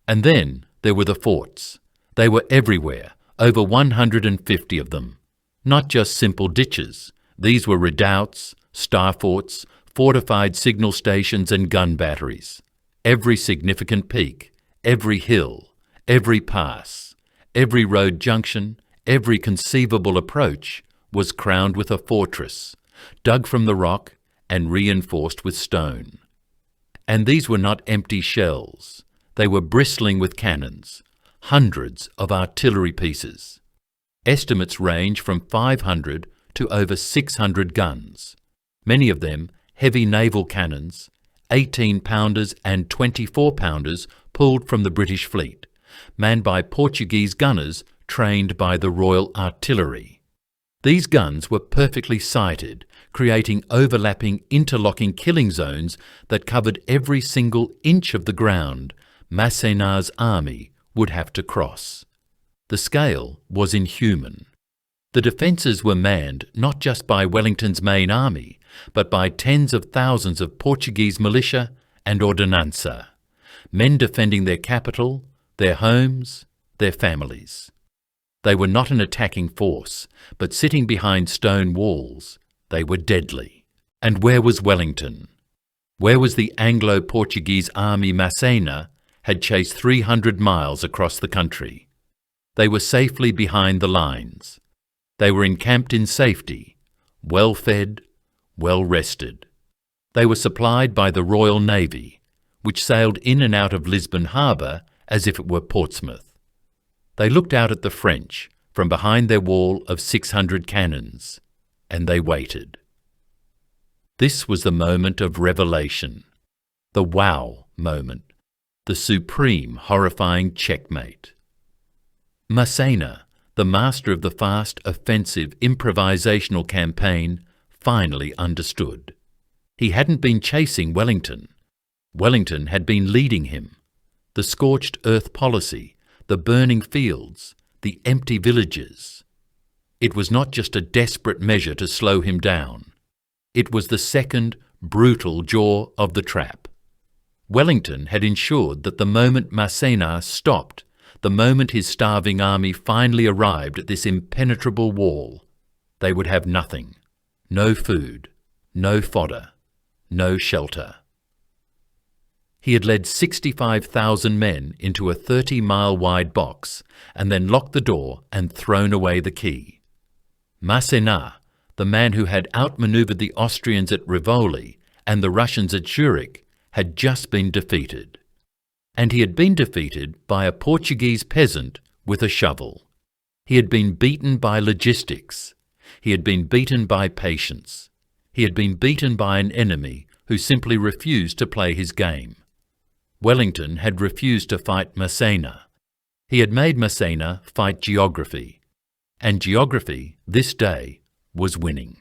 And then there were the forts. They were everywhere, over 150 of them. Not just simple ditches. These were redoubts, star forts, fortified signal stations and gun batteries. Every significant peak, every hill, every pass, every road junction, every conceivable approach was crowned with a fortress, dug from the rock and reinforced with stone. And these were not empty shells. They were bristling with cannons, hundreds of artillery pieces. Estimates range from 500 to over 600 guns, many of them heavy naval cannons, 18-pounders and 24-pounders pulled from the British fleet, manned by Portuguese gunners trained by the Royal Artillery. These guns were perfectly sighted, creating overlapping, interlocking killing zones that covered every single inch of the ground Masséna's army would have to cross. The scale was inhuman. The defences were manned not just by Wellington's main army, but by tens of thousands of Portuguese militia and ordinanza, men defending their capital, their homes, their families. They were not an attacking force, but sitting behind stone walls, they were deadly. And where was Wellington? Where was the Anglo-Portuguese army Masséna had chased 300 miles across the country? They were safely behind the lines. They were encamped in safety, well-fed, well-rested. They were supplied by the Royal Navy, which sailed in and out of Lisbon harbour as if it were Portsmouth. They looked out at the French from behind their wall of 600 cannons, and they waited. This was the moment of revelation, the wow moment, the supreme horrifying checkmate. Masséna, the master of the fast, offensive, improvisational campaign, finally understood. He hadn't been chasing Wellington. Wellington had been leading him. The scorched earth policy, the burning fields, the empty villages. It was not just a desperate measure to slow him down. It was the second, brutal jaw of the trap. Wellington had ensured that the moment Masséna stopped, the moment his starving army finally arrived at this impenetrable wall, they would have nothing. No food, no fodder, no shelter. He had led 65,000 men into a 30-mile-wide box and then locked the door and thrown away the key. Masséna, the man who had outmanoeuvred the Austrians at Rivoli and the Russians at Zurich, had just been defeated. And he had been defeated by a Portuguese peasant with a shovel. He had been beaten by logistics. He had been beaten by patience. He had been beaten by an enemy who simply refused to play his game. Wellington had refused to fight Masséna. He had made Masséna fight geography, and geography, this day, was winning.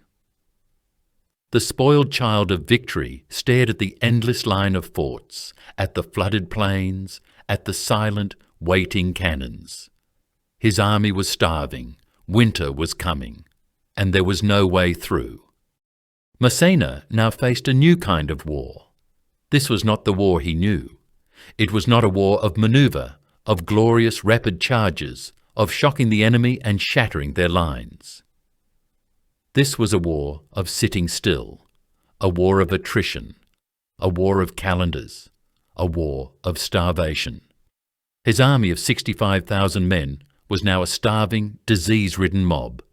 The spoiled child of victory stared at the endless line of forts, at the flooded plains, at the silent, waiting cannons. His army was starving, winter was coming, and there was no way through. Masséna now faced a new kind of war. This was not the war he knew. It was not a war of manoeuvre, of glorious rapid charges, of shocking the enemy and shattering their lines. This was a war of sitting still, a war of attrition, a war of calendars, a war of starvation. His army of 65,000 men was now a starving, disease-ridden mob,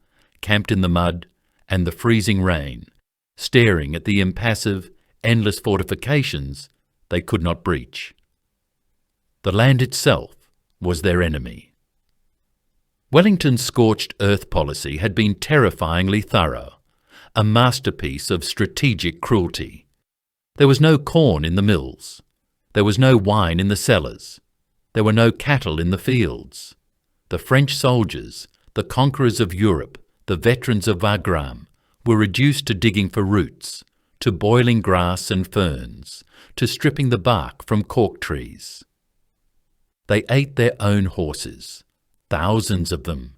camped in the mud and the freezing rain, staring at the impassive, endless fortifications they could not breach. The land itself was their enemy. Wellington's scorched earth policy had been terrifyingly thorough, a masterpiece of strategic cruelty. There was no corn in the mills. There was no wine in the cellars. There were no cattle in the fields. The French soldiers, the conquerors of Europe, the veterans of Wagram, were reduced to digging for roots, to boiling grass and ferns, to stripping the bark from cork trees. They ate their own horses, thousands of them.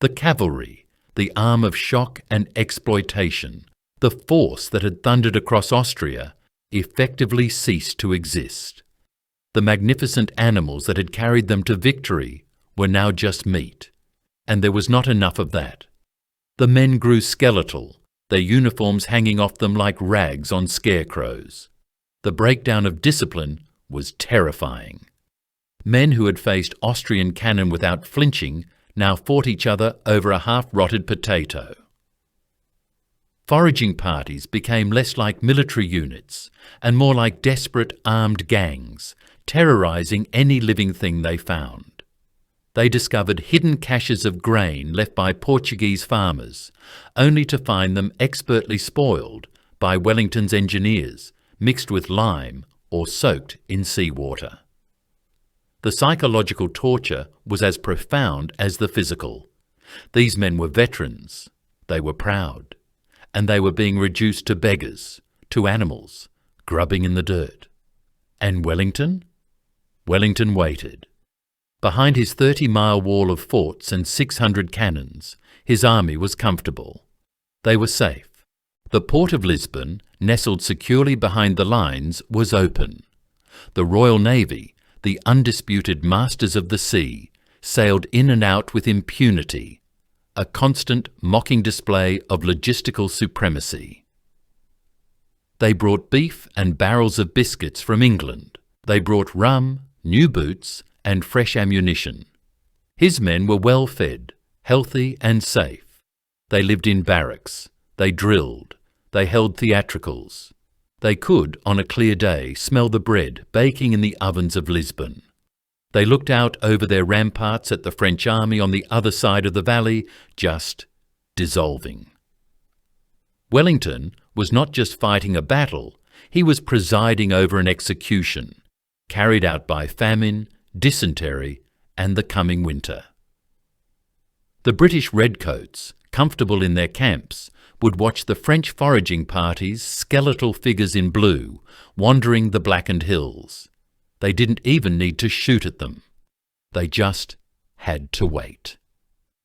The cavalry, the arm of shock and exploitation, the force that had thundered across Austria, effectively ceased to exist. The magnificent animals that had carried them to victory were now just meat, and there was not enough of that. The men grew skeletal, their uniforms hanging off them like rags on scarecrows. The breakdown of discipline was terrifying. Men who had faced Austrian cannon without flinching now fought each other over a half-rotted potato. Foraging parties became less like military units and more like desperate armed gangs, terrorizing any living thing they found. They discovered hidden caches of grain left by Portuguese farmers, only to find them expertly spoiled by Wellington's engineers, mixed with lime or soaked in seawater. The psychological torture was as profound as the physical. These men were veterans, they were proud, and they were being reduced to beggars, to animals, grubbing in the dirt. And Wellington? Wellington waited. Behind his 30-mile wall of forts and 600 cannons, his army was comfortable. They were safe. The port of Lisbon, nestled securely behind the lines, was open. The Royal Navy, the undisputed masters of the sea, sailed in and out with impunity, a constant, mocking display of logistical supremacy. They brought beef and barrels of biscuits from England. They brought rum, new boots, and fresh ammunition. His men were well fed, healthy and safe. They lived in barracks. They drilled. They held theatricals. They could, on a clear day, smell the bread baking in the ovens of Lisbon. They looked out over their ramparts at the French army on the other side of the valley, just dissolving. Wellington was not just fighting a battle, he was presiding over an execution, carried out by famine, dysentery, and the coming winter. The British redcoats, comfortable in their camps, would watch the French foraging parties, skeletal figures in blue, wandering the blackened hills. They didn't even need to shoot at them. They just had to wait.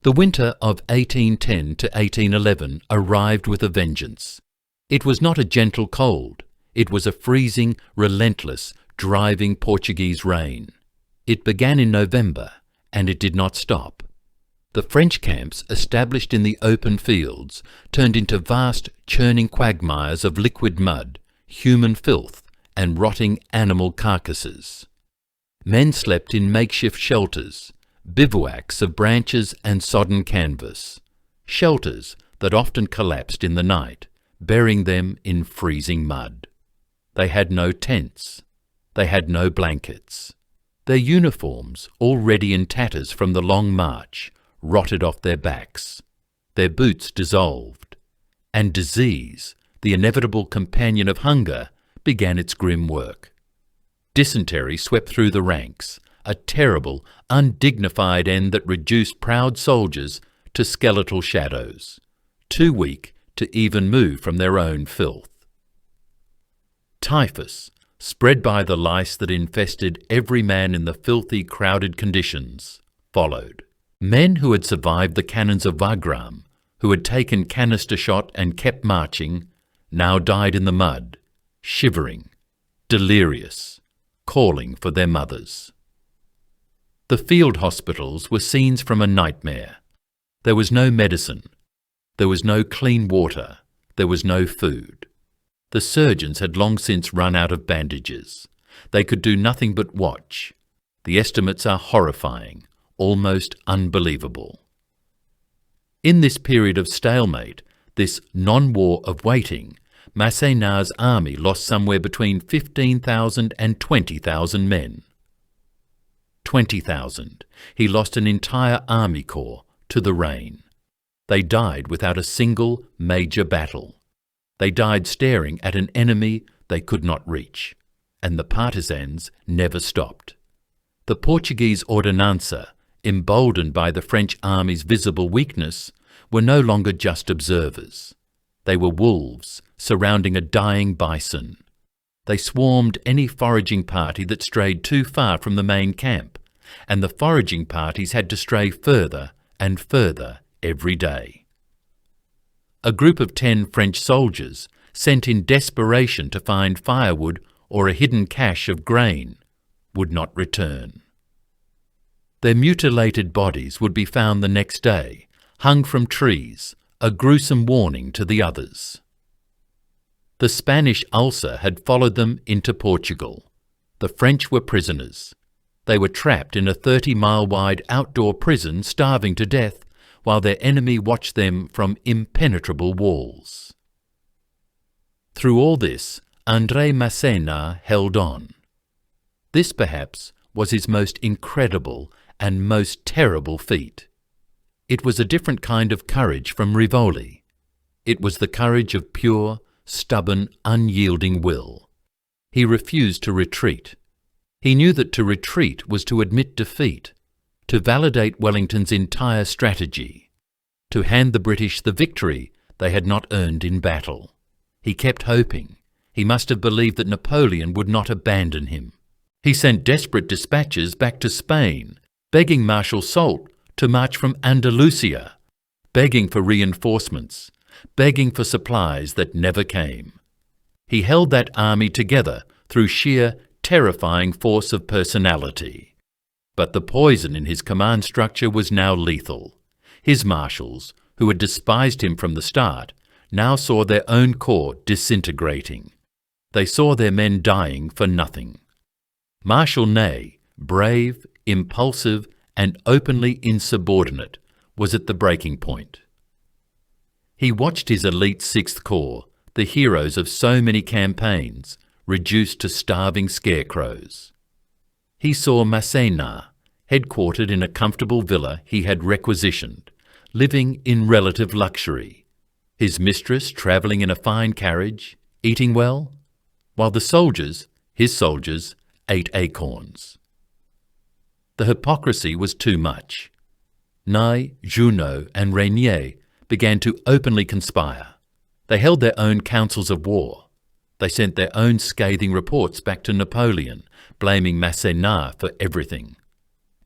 The winter of 1810 to 1811 arrived with a vengeance. It was not a gentle cold. It was a freezing, relentless, driving Portuguese rain. It began in November, and it did not stop. The French camps, established in the open fields, turned into vast, churning quagmires of liquid mud, human filth, and rotting animal carcasses. Men slept in makeshift shelters, bivouacs of branches and sodden canvas, shelters that often collapsed in the night, burying them in freezing mud. They had no tents. They had no blankets. Their uniforms, already in tatters from the long march, rotted off their backs. Their boots dissolved. And disease, the inevitable companion of hunger, began its grim work. Dysentery swept through the ranks, a terrible, undignified end that reduced proud soldiers to skeletal shadows, too weak to even move from their own filth. Typhus, spread by the lice that infested every man in the filthy, crowded conditions, followed. Men who had survived the cannons of Wagram, who had taken canister shot and kept marching, now died in the mud, shivering, delirious, calling for their mothers. The field hospitals were scenes from a nightmare. There was no medicine. There was no clean water. There was no food. The surgeons had long since run out of bandages. They could do nothing but watch. The estimates are horrifying, almost unbelievable. In this period of stalemate, this non-war of waiting, Masséna's army lost somewhere between 15,000 and 20,000 men. 20,000. He lost an entire army corps to the rain. They died without a single major battle. They died staring at an enemy they could not reach, and the partisans never stopped. The Portuguese ordinanza, emboldened by the French army's visible weakness, were no longer just observers. They were wolves surrounding a dying bison. They swarmed any foraging party that strayed too far from the main camp, and the foraging parties had to stray further and further every day. A group of 10 French soldiers, sent in desperation to find firewood or a hidden cache of grain, would not return. Their mutilated bodies would be found the next day, hung from trees, a gruesome warning to the others. The Spanish ulcer had followed them into Portugal. The French were prisoners. They were trapped in a 30-mile-wide outdoor prison, starving to death, while their enemy watched them from impenetrable walls. Through all this, André Masséna held on. This, perhaps, was his most incredible and most terrible feat. It was a different kind of courage from Rivoli. It was the courage of pure, stubborn, unyielding will. He refused to retreat. He knew that to retreat was to admit defeat, to validate Wellington's entire strategy, to hand the British the victory they had not earned in battle. He kept hoping. He must have believed that Napoleon would not abandon him. He sent desperate dispatches back to Spain, begging Marshal Soult to march from Andalusia, begging for reinforcements, begging for supplies that never came. He held that army together through sheer, terrifying force of personality. But the poison in his command structure was now lethal. His marshals, who had despised him from the start, now saw their own corps disintegrating. They saw their men dying for nothing. Marshal Ney, brave, impulsive, and openly insubordinate, was at the breaking point. He watched his elite 6th Corps, the heroes of so many campaigns, reduced to starving scarecrows. He saw Masséna, headquartered in a comfortable villa he had requisitioned, living in relative luxury, his mistress travelling in a fine carriage, eating well, while the soldiers, his soldiers, ate acorns. The hypocrisy was too much. Ney, Junot, and Régnier began to openly conspire. They held their own councils of war. They sent their own scathing reports back to Napoleon, blaming Masséna for everything.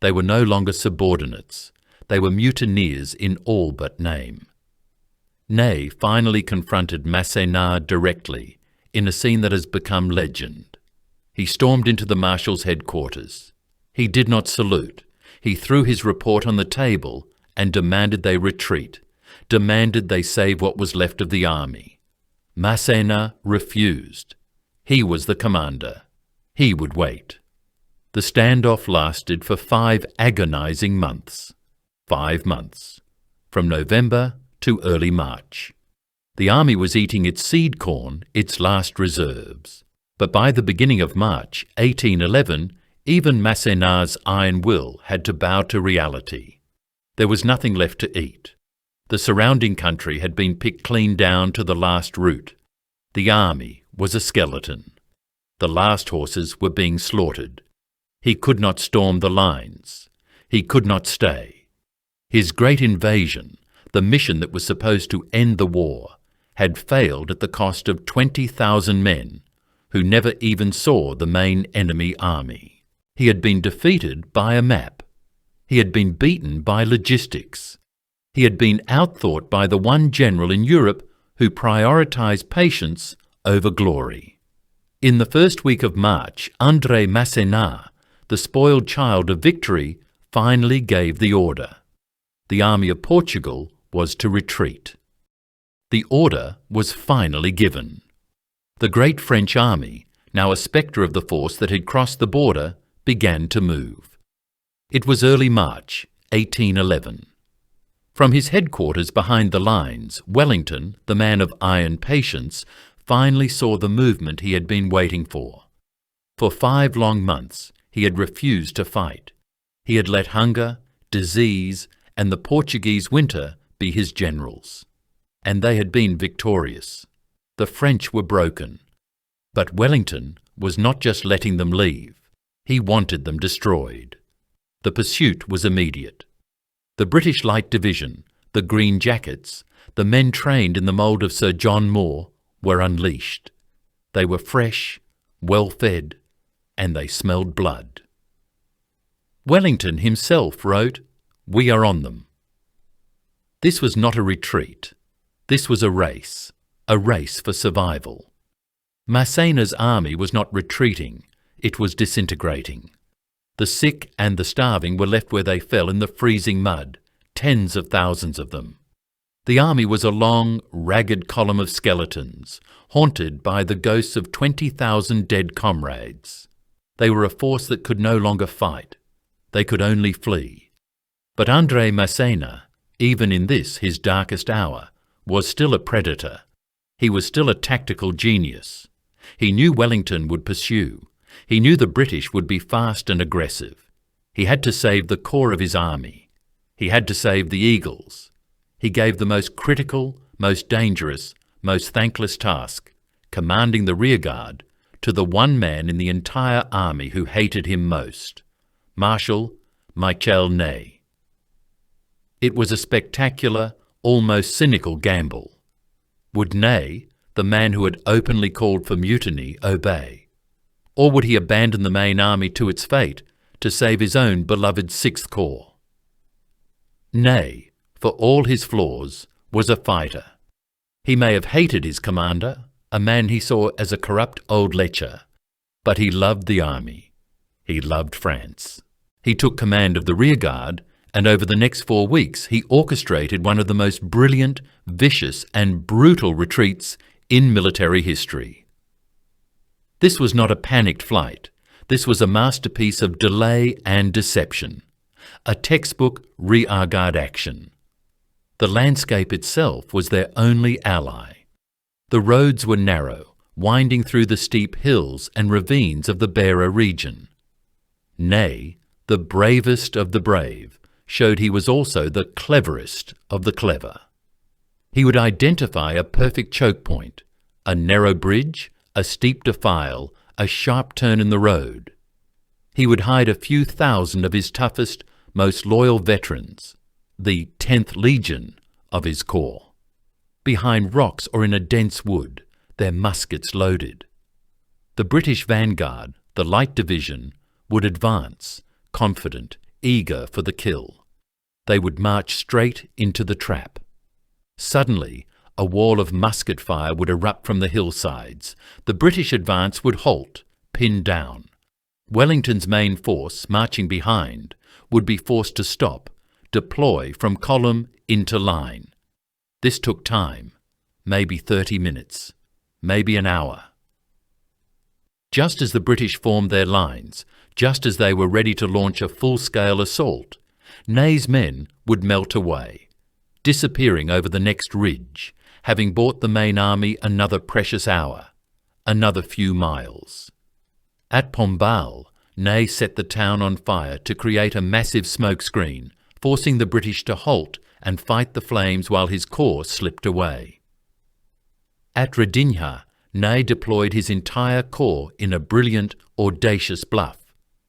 They were no longer subordinates. They were mutineers in all but name. Ney finally confronted Masséna directly, in a scene that has become legend. He stormed into the Marshal's headquarters. He did not salute. He threw his report on the table and demanded they retreat, demanded they save what was left of the army. Masséna refused. He was the commander. He would wait. The standoff lasted for 5 agonizing months. 5 months. From November to early March. The army was eating its seed corn, its last reserves. But by the beginning of March 1811, even Masséna's iron will had to bow to reality. There was nothing left to eat. The surrounding country had been picked clean down to the last root. The army was a skeleton. The last horses were being slaughtered. He could not storm the lines. He could not stay. His great invasion, the mission that was supposed to end the war, had failed at the cost of 20,000 men, who never even saw the main enemy army. He had been defeated by a map. He had been beaten by logistics. He had been outthought by the one general in Europe who prioritised patience over glory. In the first week of March, André Masséna, the spoiled child of victory, finally gave the order. The army of Portugal was to retreat. The order was finally given. The great French army, now a spectre of the force that had crossed the border, began to move. It was early March, 1811. From his headquarters behind the lines, Wellington, the man of iron patience, finally saw the movement he had been waiting for. For 5 long months, he had refused to fight. He had let hunger, disease, and the Portuguese winter be his generals. And they had been victorious. The French were broken. But Wellington was not just letting them leave. He wanted them destroyed. The pursuit was immediate. The British Light Division, the Green Jackets, the men trained in the mould of Sir John Moore, were unleashed. They were fresh, well-fed, and they smelled blood. Wellington himself wrote, "We are on them." This was not a retreat. This was a race for survival. Masséna's army was not retreating, it was disintegrating. The sick and the starving were left where they fell in the freezing mud, tens of thousands of them. The army was a long, ragged column of skeletons, haunted by the ghosts of 20,000 dead comrades. They were a force that could no longer fight. They could only flee. But André Masséna, even in this his darkest hour, was still a predator. He was still a tactical genius. He knew Wellington would pursue. He knew the British would be fast and aggressive. He had to save the core of his army. He had to save the eagles. He gave the most critical, most dangerous, most thankless task, commanding the rearguard, to the one man in the entire army who hated him most, Marshal Ney. It was a spectacular, almost cynical gamble. Would Ney, the man who had openly called for mutiny, obey? Or would he abandon the main army to its fate to save his own beloved Sixth Corps? Ney, for all his flaws, was a fighter. He may have hated his commander, a man he saw as a corrupt old lecher, but he loved the army. He loved France. He took command of the rearguard, and over the next 4 weeks he orchestrated one of the most brilliant, vicious and brutal retreats in military history. This was not a panicked flight. This was a masterpiece of delay and deception, a textbook rearguard action. The landscape itself was their only ally. The roads were narrow, winding through the steep hills and ravines of the Beira region. Ney, the bravest of the brave, showed he was also the cleverest of the clever. He would identify a perfect choke point, a narrow bridge, a steep defile, a sharp turn in the road. He would hide a few thousand of his toughest, most loyal veterans, the 10th Legion of his corps, behind rocks or in a dense wood, their muskets loaded. The British vanguard, the Light Division, would advance, confident, eager for the kill. They would march straight into the trap. Suddenly, a wall of musket fire would erupt from the hillsides. The British advance would halt, pinned down. Wellington's main force, marching behind, would be forced to stop, deploy from column into line. This took time, maybe 30 minutes, maybe an hour. Just as the British formed their lines, just as they were ready to launch a full-scale assault, Ney's men would melt away, disappearing over the next ridge, having bought the main army another precious hour, another few miles. At Pombal, Ney set the town on fire to create a massive smoke screen, forcing the British to halt and fight the flames while his corps slipped away. At Redinha, Ney deployed his entire corps in a brilliant, audacious bluff.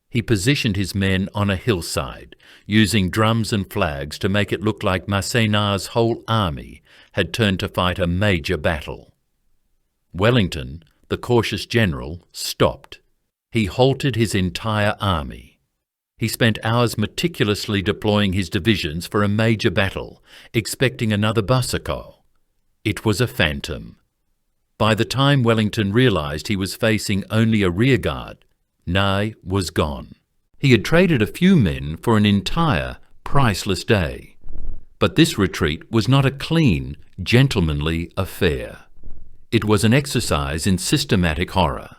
He positioned his men on a hillside, using drums and flags to make it look like Masséna's whole army had turned to fight a major battle. Wellington, the cautious general, stopped. He halted his entire army. He spent hours meticulously deploying his divisions for a major battle, expecting another Bossaco. It was a phantom. By the time Wellington realised he was facing only a rearguard, Ney was gone. He had traded a few men for an entire, priceless day. But this retreat was not a clean, gentlemanly affair. It was an exercise in systematic horror.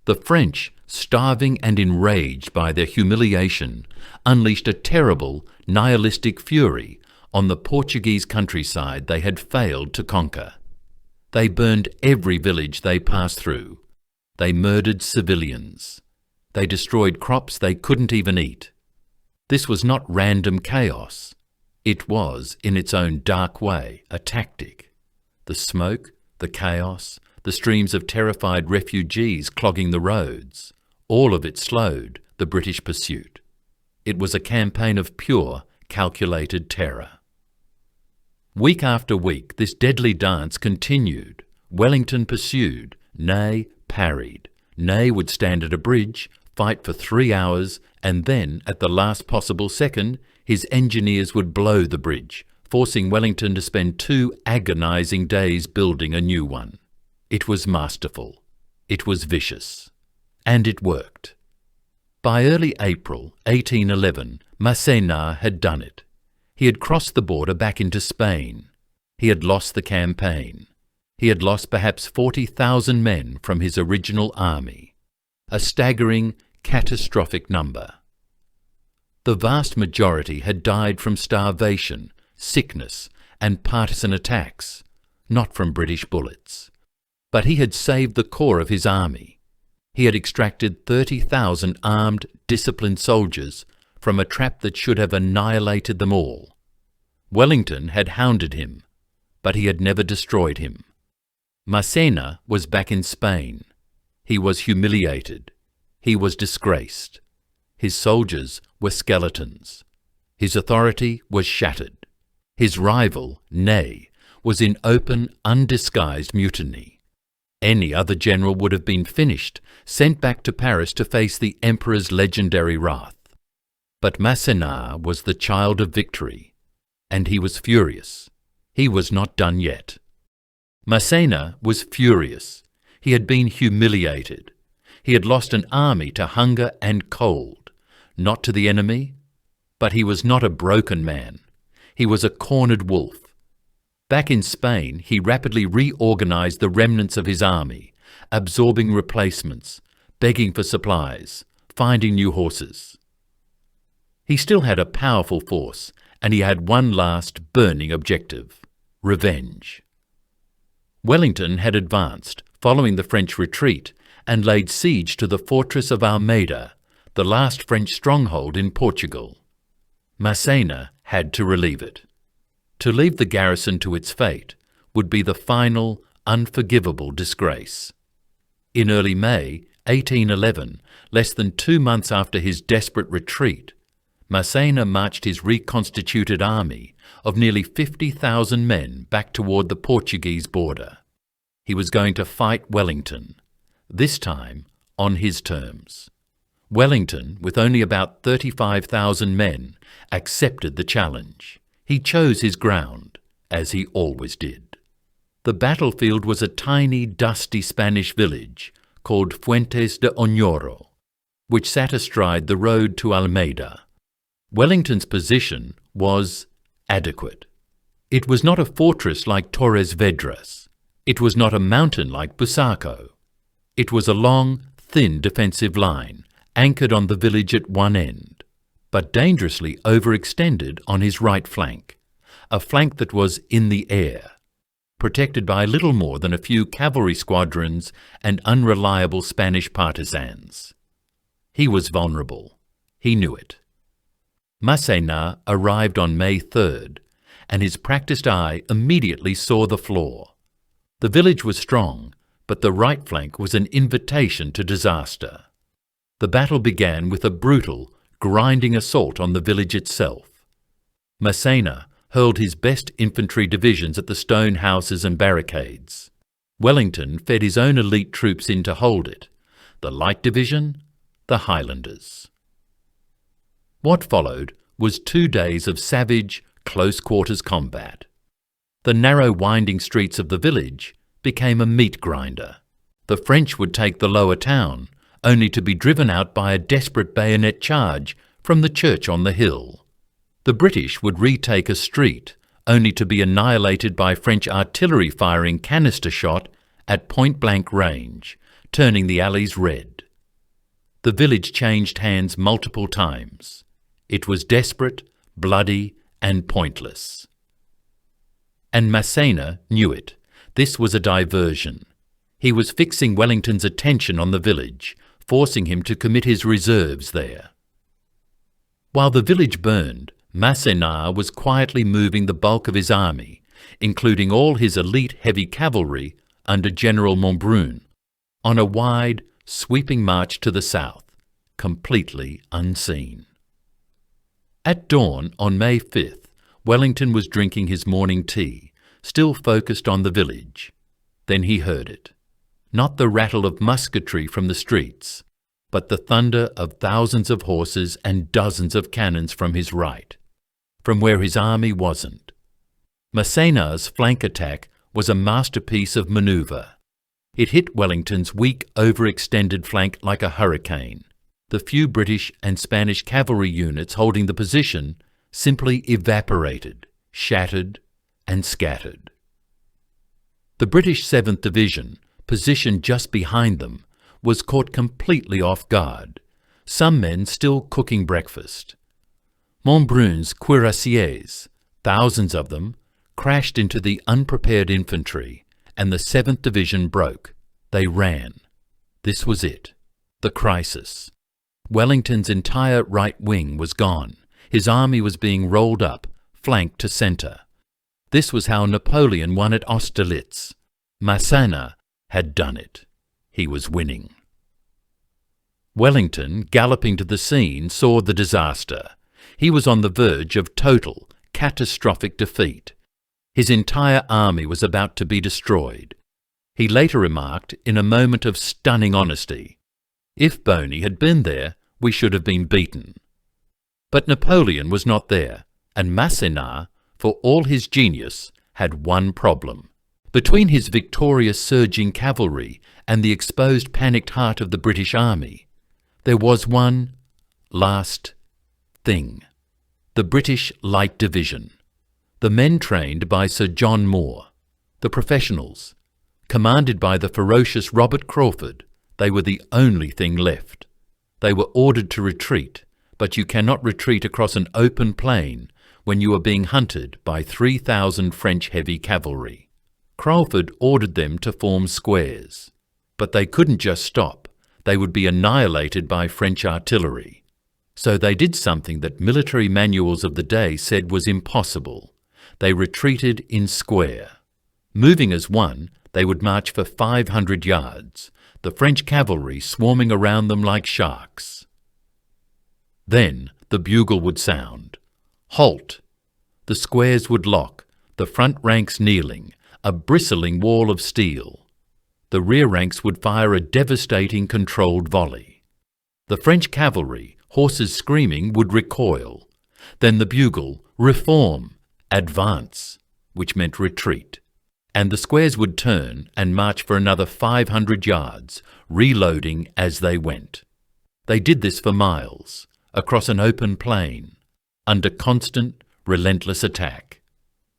The French, starving and enraged by their humiliation, unleashed a terrible, nihilistic fury on the Portuguese countryside they had failed to conquer. They burned every village they passed through. They murdered civilians. They destroyed crops they couldn't even eat. This was not random chaos. It was, in its own dark way, a tactic. The smoke, the chaos, the streams of terrified refugees clogging the roads, all of it slowed the British pursuit. It was a campaign of pure, calculated terror. Week after week, this deadly dance continued. Wellington pursued. Ney parried. Ney would stand at a bridge, fight for 3 hours, and then, at the last possible second, his engineers would blow the bridge, forcing Wellington to spend 2 agonizing days building a new one. It was masterful. It was vicious. And it worked. By early April 1811, Masséna had done it. He had crossed the border back into Spain. He had lost the campaign. He had lost perhaps 40,000 men from his original army. A staggering, catastrophic number. The vast majority had died from starvation, sickness, and partisan attacks, not from British bullets. But he had saved the core of his army. He had extracted 30,000 armed, disciplined soldiers from a trap that should have annihilated them all. Wellington had hounded him, but he had never destroyed him. Masséna was back in Spain. He was humiliated. He was disgraced. His soldiers were skeletons. His authority was shattered. His rival, Ney, was in open, undisguised mutiny. Any other general would have been finished, sent back to Paris to face the Emperor's legendary wrath. But Masséna was the child of victory, and he was furious. He was not done yet. Masséna was furious. He had been humiliated. He had lost an army to hunger and cold, not to the enemy, but he was not a broken man. He was a cornered wolf. Back in Spain, he rapidly reorganized the remnants of his army, absorbing replacements, begging for supplies, finding new horses. He still had a powerful force, and he had one last burning objective: revenge. Wellington had advanced, following the French retreat, and laid siege to the fortress of Almeida, the last French stronghold in Portugal. Masséna had to relieve it. To leave the garrison to its fate would be the final, unforgivable disgrace. In early May 1811, less than 2 months after his desperate retreat, Masséna marched his reconstituted army of nearly 50,000 men back toward the Portuguese border. He was going to fight Wellington, this time on his terms. Wellington, with only about 35,000 men, accepted the challenge. He chose his ground, as he always did. The battlefield was a tiny, dusty Spanish village called Fuentes de Oñoro, which sat astride the road to Almeida. Wellington's position was adequate. It was not a fortress like Torres Vedras. It was not a mountain like Bossaco. It was a long, thin defensive line, anchored on the village at one end, but dangerously overextended on his right flank, a flank that was in the air, protected by little more than a few cavalry squadrons and unreliable Spanish partisans. He was vulnerable. He knew it. Masséna arrived on May 3rd, and his practiced eye immediately saw the flaw. The village was strong, but the right flank was an invitation to disaster. The battle began with a brutal, grinding assault on the village itself. Masséna hurled his best infantry divisions at the stone houses and barricades. Wellington fed his own elite troops in to hold it, the Light Division, the Highlanders. What followed was 2 days of savage, close-quarters combat. The narrow winding streets of the village became a meat grinder. The French would take the lower town, only to be driven out by a desperate bayonet charge from the church on the hill. The British would retake a street, only to be annihilated by French artillery firing canister shot at point-blank range, turning the alleys red. The village changed hands multiple times. It was desperate, bloody, and pointless. And Masséna knew it. This was a diversion. He was fixing Wellington's attention on the village, forcing him to commit his reserves there. While the village burned, Masséna was quietly moving the bulk of his army, including all his elite heavy cavalry under General Montbrun, on a wide, sweeping march to the south, completely unseen. At dawn on May 5th, Wellington was drinking his morning tea, still focused on the village. Then he heard it. Not the rattle of musketry from the streets, but the thunder of thousands of horses and dozens of cannons from his right, from where his army wasn't. Masséna's flank attack was a masterpiece of manoeuvre. It hit Wellington's weak, overextended flank like a hurricane. The few British and Spanish cavalry units holding the position simply evaporated, shattered, and scattered. The British 7th Division, positioned just behind them, was caught completely off guard, some men still cooking breakfast. Montbrun's cuirassiers, thousands of them, crashed into the unprepared infantry, and the 7th Division broke. They ran. This was it. The crisis. Wellington's entire right wing was gone. His army was being rolled up, flank to centre. This was how Napoleon won at Austerlitz. Masséna had done it. He was winning. Wellington, galloping to the scene, saw the disaster. He was on the verge of total, catastrophic defeat. His entire army was about to be destroyed. He later remarked, in a moment of stunning honesty, "If Boney had been there, we should have been beaten." But Napoleon was not there, and Masséna, for all his genius, had one problem. Between his victorious surging cavalry and the exposed panicked heart of the British army, there was one last thing. The British Light Division. The men trained by Sir John Moore. The professionals. Commanded by the ferocious Robert Crawford, they were the only thing left. They were ordered to retreat, but you cannot retreat across an open plain when you are being hunted by 3,000 French heavy cavalry. Crawford ordered them to form squares. But they couldn't just stop. They would be annihilated by French artillery. So they did something that military manuals of the day said was impossible. They retreated in square. Moving as one, they would march for 500 yards, the French cavalry swarming around them like sharks. Then the bugle would sound. Halt! The squares would lock, the front ranks kneeling, a bristling wall of steel. The rear ranks would fire a devastating controlled volley. The French cavalry, horses screaming, would recoil. Then the bugle, reform, advance, which meant retreat. And the squares would turn and march for another 500 yards, reloading as they went. They did this for miles, across an open plain, under constant, relentless attack.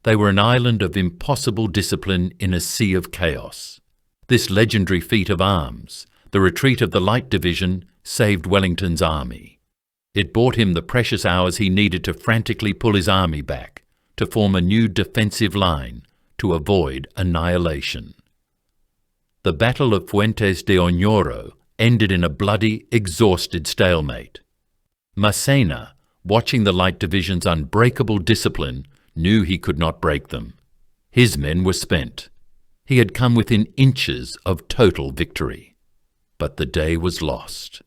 They were an island of impossible discipline in a sea of chaos. This legendary feat of arms, the retreat of the Light Division, saved Wellington's army. It bought him the precious hours he needed to frantically pull his army back, to form a new defensive line, to avoid annihilation. The Battle of Fuentes de Oñoro ended in a bloody, exhausted stalemate. Masséna, watching the Light Division's unbreakable discipline, knew he could not break them. His men were spent. He had come within inches of total victory. But the day was lost.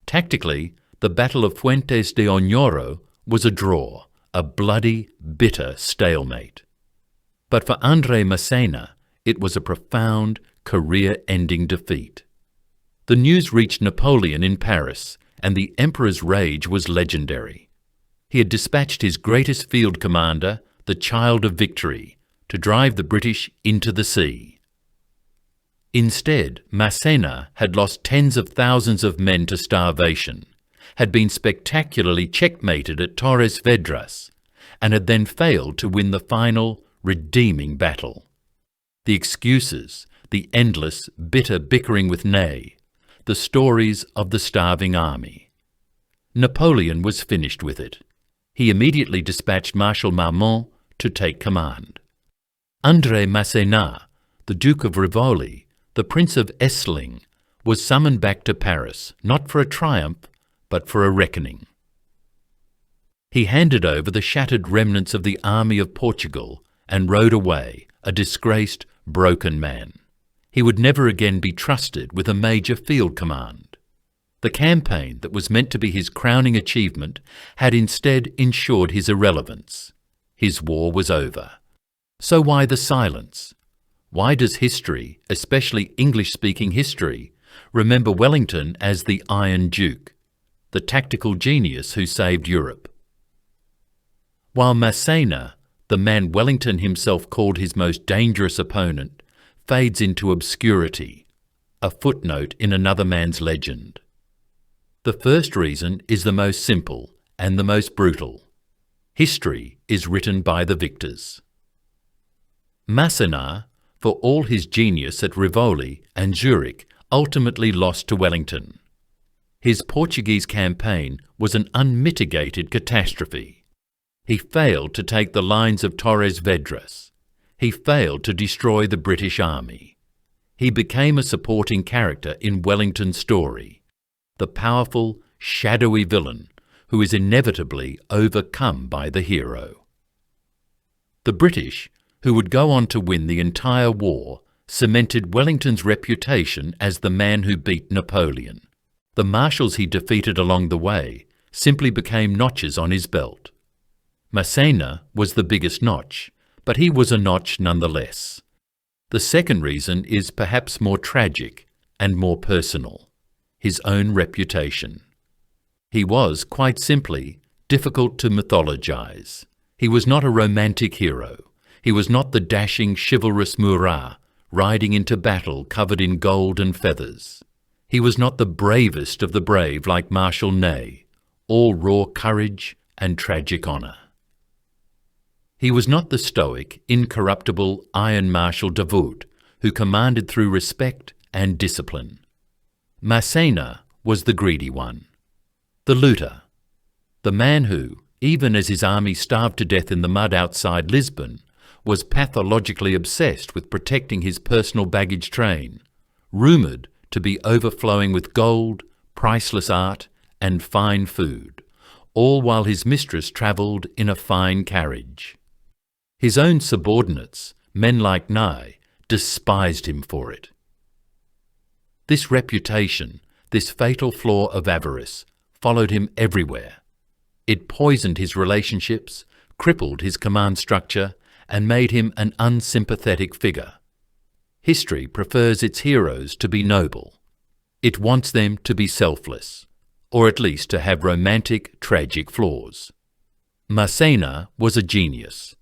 Tactically, the Battle of Fuentes de Oñoro was a draw, a bloody, bitter stalemate. But for André Masséna, it was a profound, career-ending defeat. The news reached Napoleon in Paris, and the Emperor's rage was legendary. He had dispatched his greatest field commander, the Child of Victory, to drive the British into the sea. Instead, Masséna had lost tens of thousands of men to starvation, had been spectacularly checkmated at Torres Vedras, and had then failed to win the final, redeeming battle. The excuses, the endless, bitter bickering with Ney, the stories of the starving army. Napoleon was finished with it. He immediately dispatched Marshal Marmont to take command. André Masséna, the Duke of Rivoli, the Prince of Essling, was summoned back to Paris, not for a triumph, but for a reckoning. He handed over the shattered remnants of the army of Portugal and rode away, a disgraced, broken man. He would never again be trusted with a major field command. The campaign that was meant to be his crowning achievement had instead ensured his irrelevance. His war was over. So why the silence? Why does history, especially English-speaking history, remember Wellington as the Iron Duke, the tactical genius who saved Europe? While Masséna, the man Wellington himself called his most dangerous opponent, fades into obscurity, a footnote in another man's legend. The first reason is the most simple and the most brutal. History is written by the victors. Masséna, for all his genius at Rivoli and Zurich, ultimately lost to Wellington. His Portuguese campaign was an unmitigated catastrophe. He failed to take the lines of Torres Vedras. He failed to destroy the British army. He became a supporting character in Wellington's story, the powerful, shadowy villain who is inevitably overcome by the hero. The British, who would go on to win the entire war, cemented Wellington's reputation as the man who beat Napoleon. The marshals he defeated along the way simply became notches on his belt. Masséna was the biggest notch, but he was a notch nonetheless. The second reason is perhaps more tragic and more personal: his own reputation. He was, quite simply, difficult to mythologize. He was not a romantic hero. He was not the dashing, chivalrous Murat, riding into battle covered in gold and feathers. He was not the bravest of the brave like Marshal Ney, all raw courage and tragic honour. He was not the stoic, incorruptible Iron Marshal Davout, who commanded through respect and discipline. Masséna was the greedy one, the looter, the man who, even as his army starved to death in the mud outside Lisbon, was pathologically obsessed with protecting his personal baggage train, rumoured to be overflowing with gold, priceless art and fine food, all while his mistress travelled in a fine carriage. His own subordinates, men like Ney, despised him for it. This reputation, this fatal flaw of avarice, followed him everywhere. It poisoned his relationships, crippled his command structure, and made him an unsympathetic figure. History prefers its heroes to be noble. It wants them to be selfless, or at least to have romantic, tragic flaws. Masséna was a genius,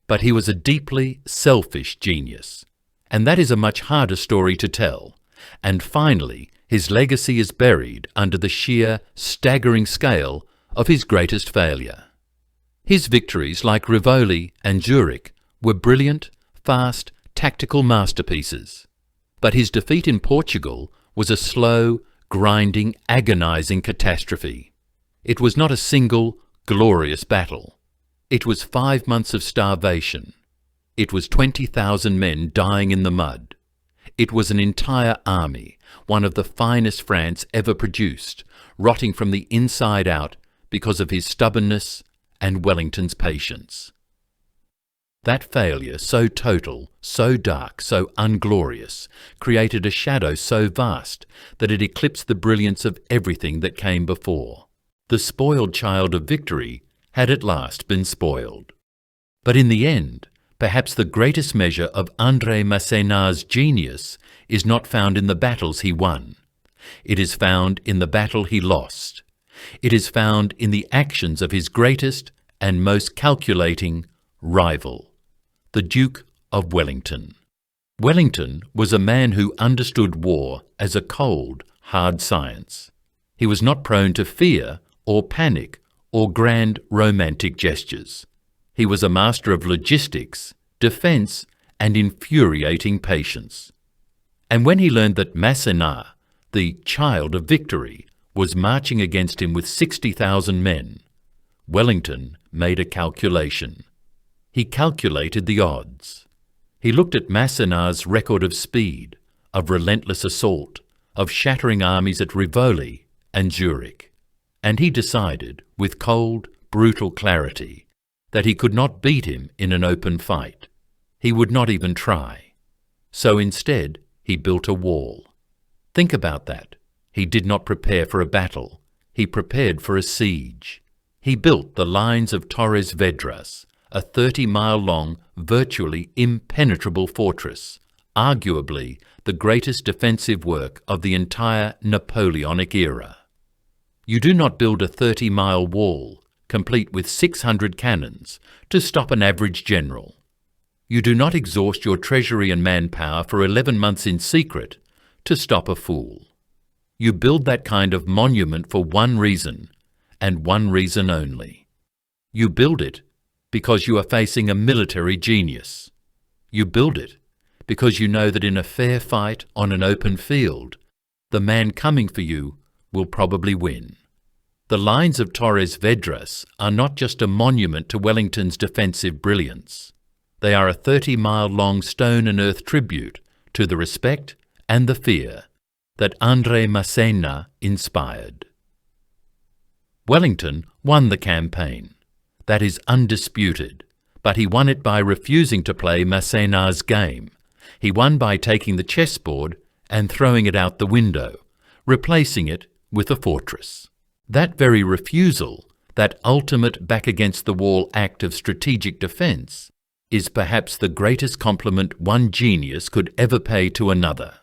but he was a deeply selfish genius, and that is a much harder story to tell. And finally, his legacy is buried under the sheer, staggering scale of his greatest failure. His victories, like Rivoli and Zurich, were brilliant, fast, tactical masterpieces. But his defeat in Portugal was a slow, grinding, agonizing catastrophe. It was not a single, glorious battle. It was 5 months of starvation. It was 20,000 men dying in the mud. It was an entire army, one of the finest France ever produced, rotting from the inside out because of his stubbornness and Wellington's patience. That failure, so total, so dark, so unglorious, created a shadow so vast that it eclipsed the brilliance of everything that came before. The spoiled child of victory had at last been spoiled. But in the end, perhaps the greatest measure of André Masséna's genius is not found in the battles he won. It is found in the battle he lost. It is found in the actions of his greatest and most calculating rival, the Duke of Wellington. Wellington was a man who understood war as a cold, hard science. He was not prone to fear or panic or grand romantic gestures. He was a master of logistics, defence, and infuriating patience. And when he learned that Masséna, the child of victory, was marching against him with 60,000 men, Wellington made a calculation. He calculated the odds. He looked at Masséna's record of speed, of relentless assault, of shattering armies at Rivoli and Zurich, and he decided, with cold, brutal clarity, that he could not beat him in an open fight. He would not even try. So instead, he built a wall. Think about that. He did not prepare for a battle. He prepared for a siege. He built the lines of Torres Vedras, a 30-mile-long, virtually impenetrable fortress, arguably the greatest defensive work of the entire Napoleonic era. You do not build a 30-mile wall, complete with 600 cannons, to stop an average general. You do not exhaust your treasury and manpower for 11 months in secret to stop a fool. You build that kind of monument for one reason, and one reason only. You build it because you are facing a military genius. You build it because you know that in a fair fight on an open field, the man coming for you will probably win. The lines of Torres Vedras are not just a monument to Wellington's defensive brilliance. They are a 30-mile-long stone and earth tribute to the respect and the fear that André Masséna inspired. Wellington won the campaign. That is undisputed, but he won it by refusing to play Masséna's game. He won by taking the chessboard and throwing it out the window, replacing it with a fortress. That very refusal, that ultimate back-against-the-wall act of strategic defence, is perhaps the greatest compliment one genius could ever pay to another.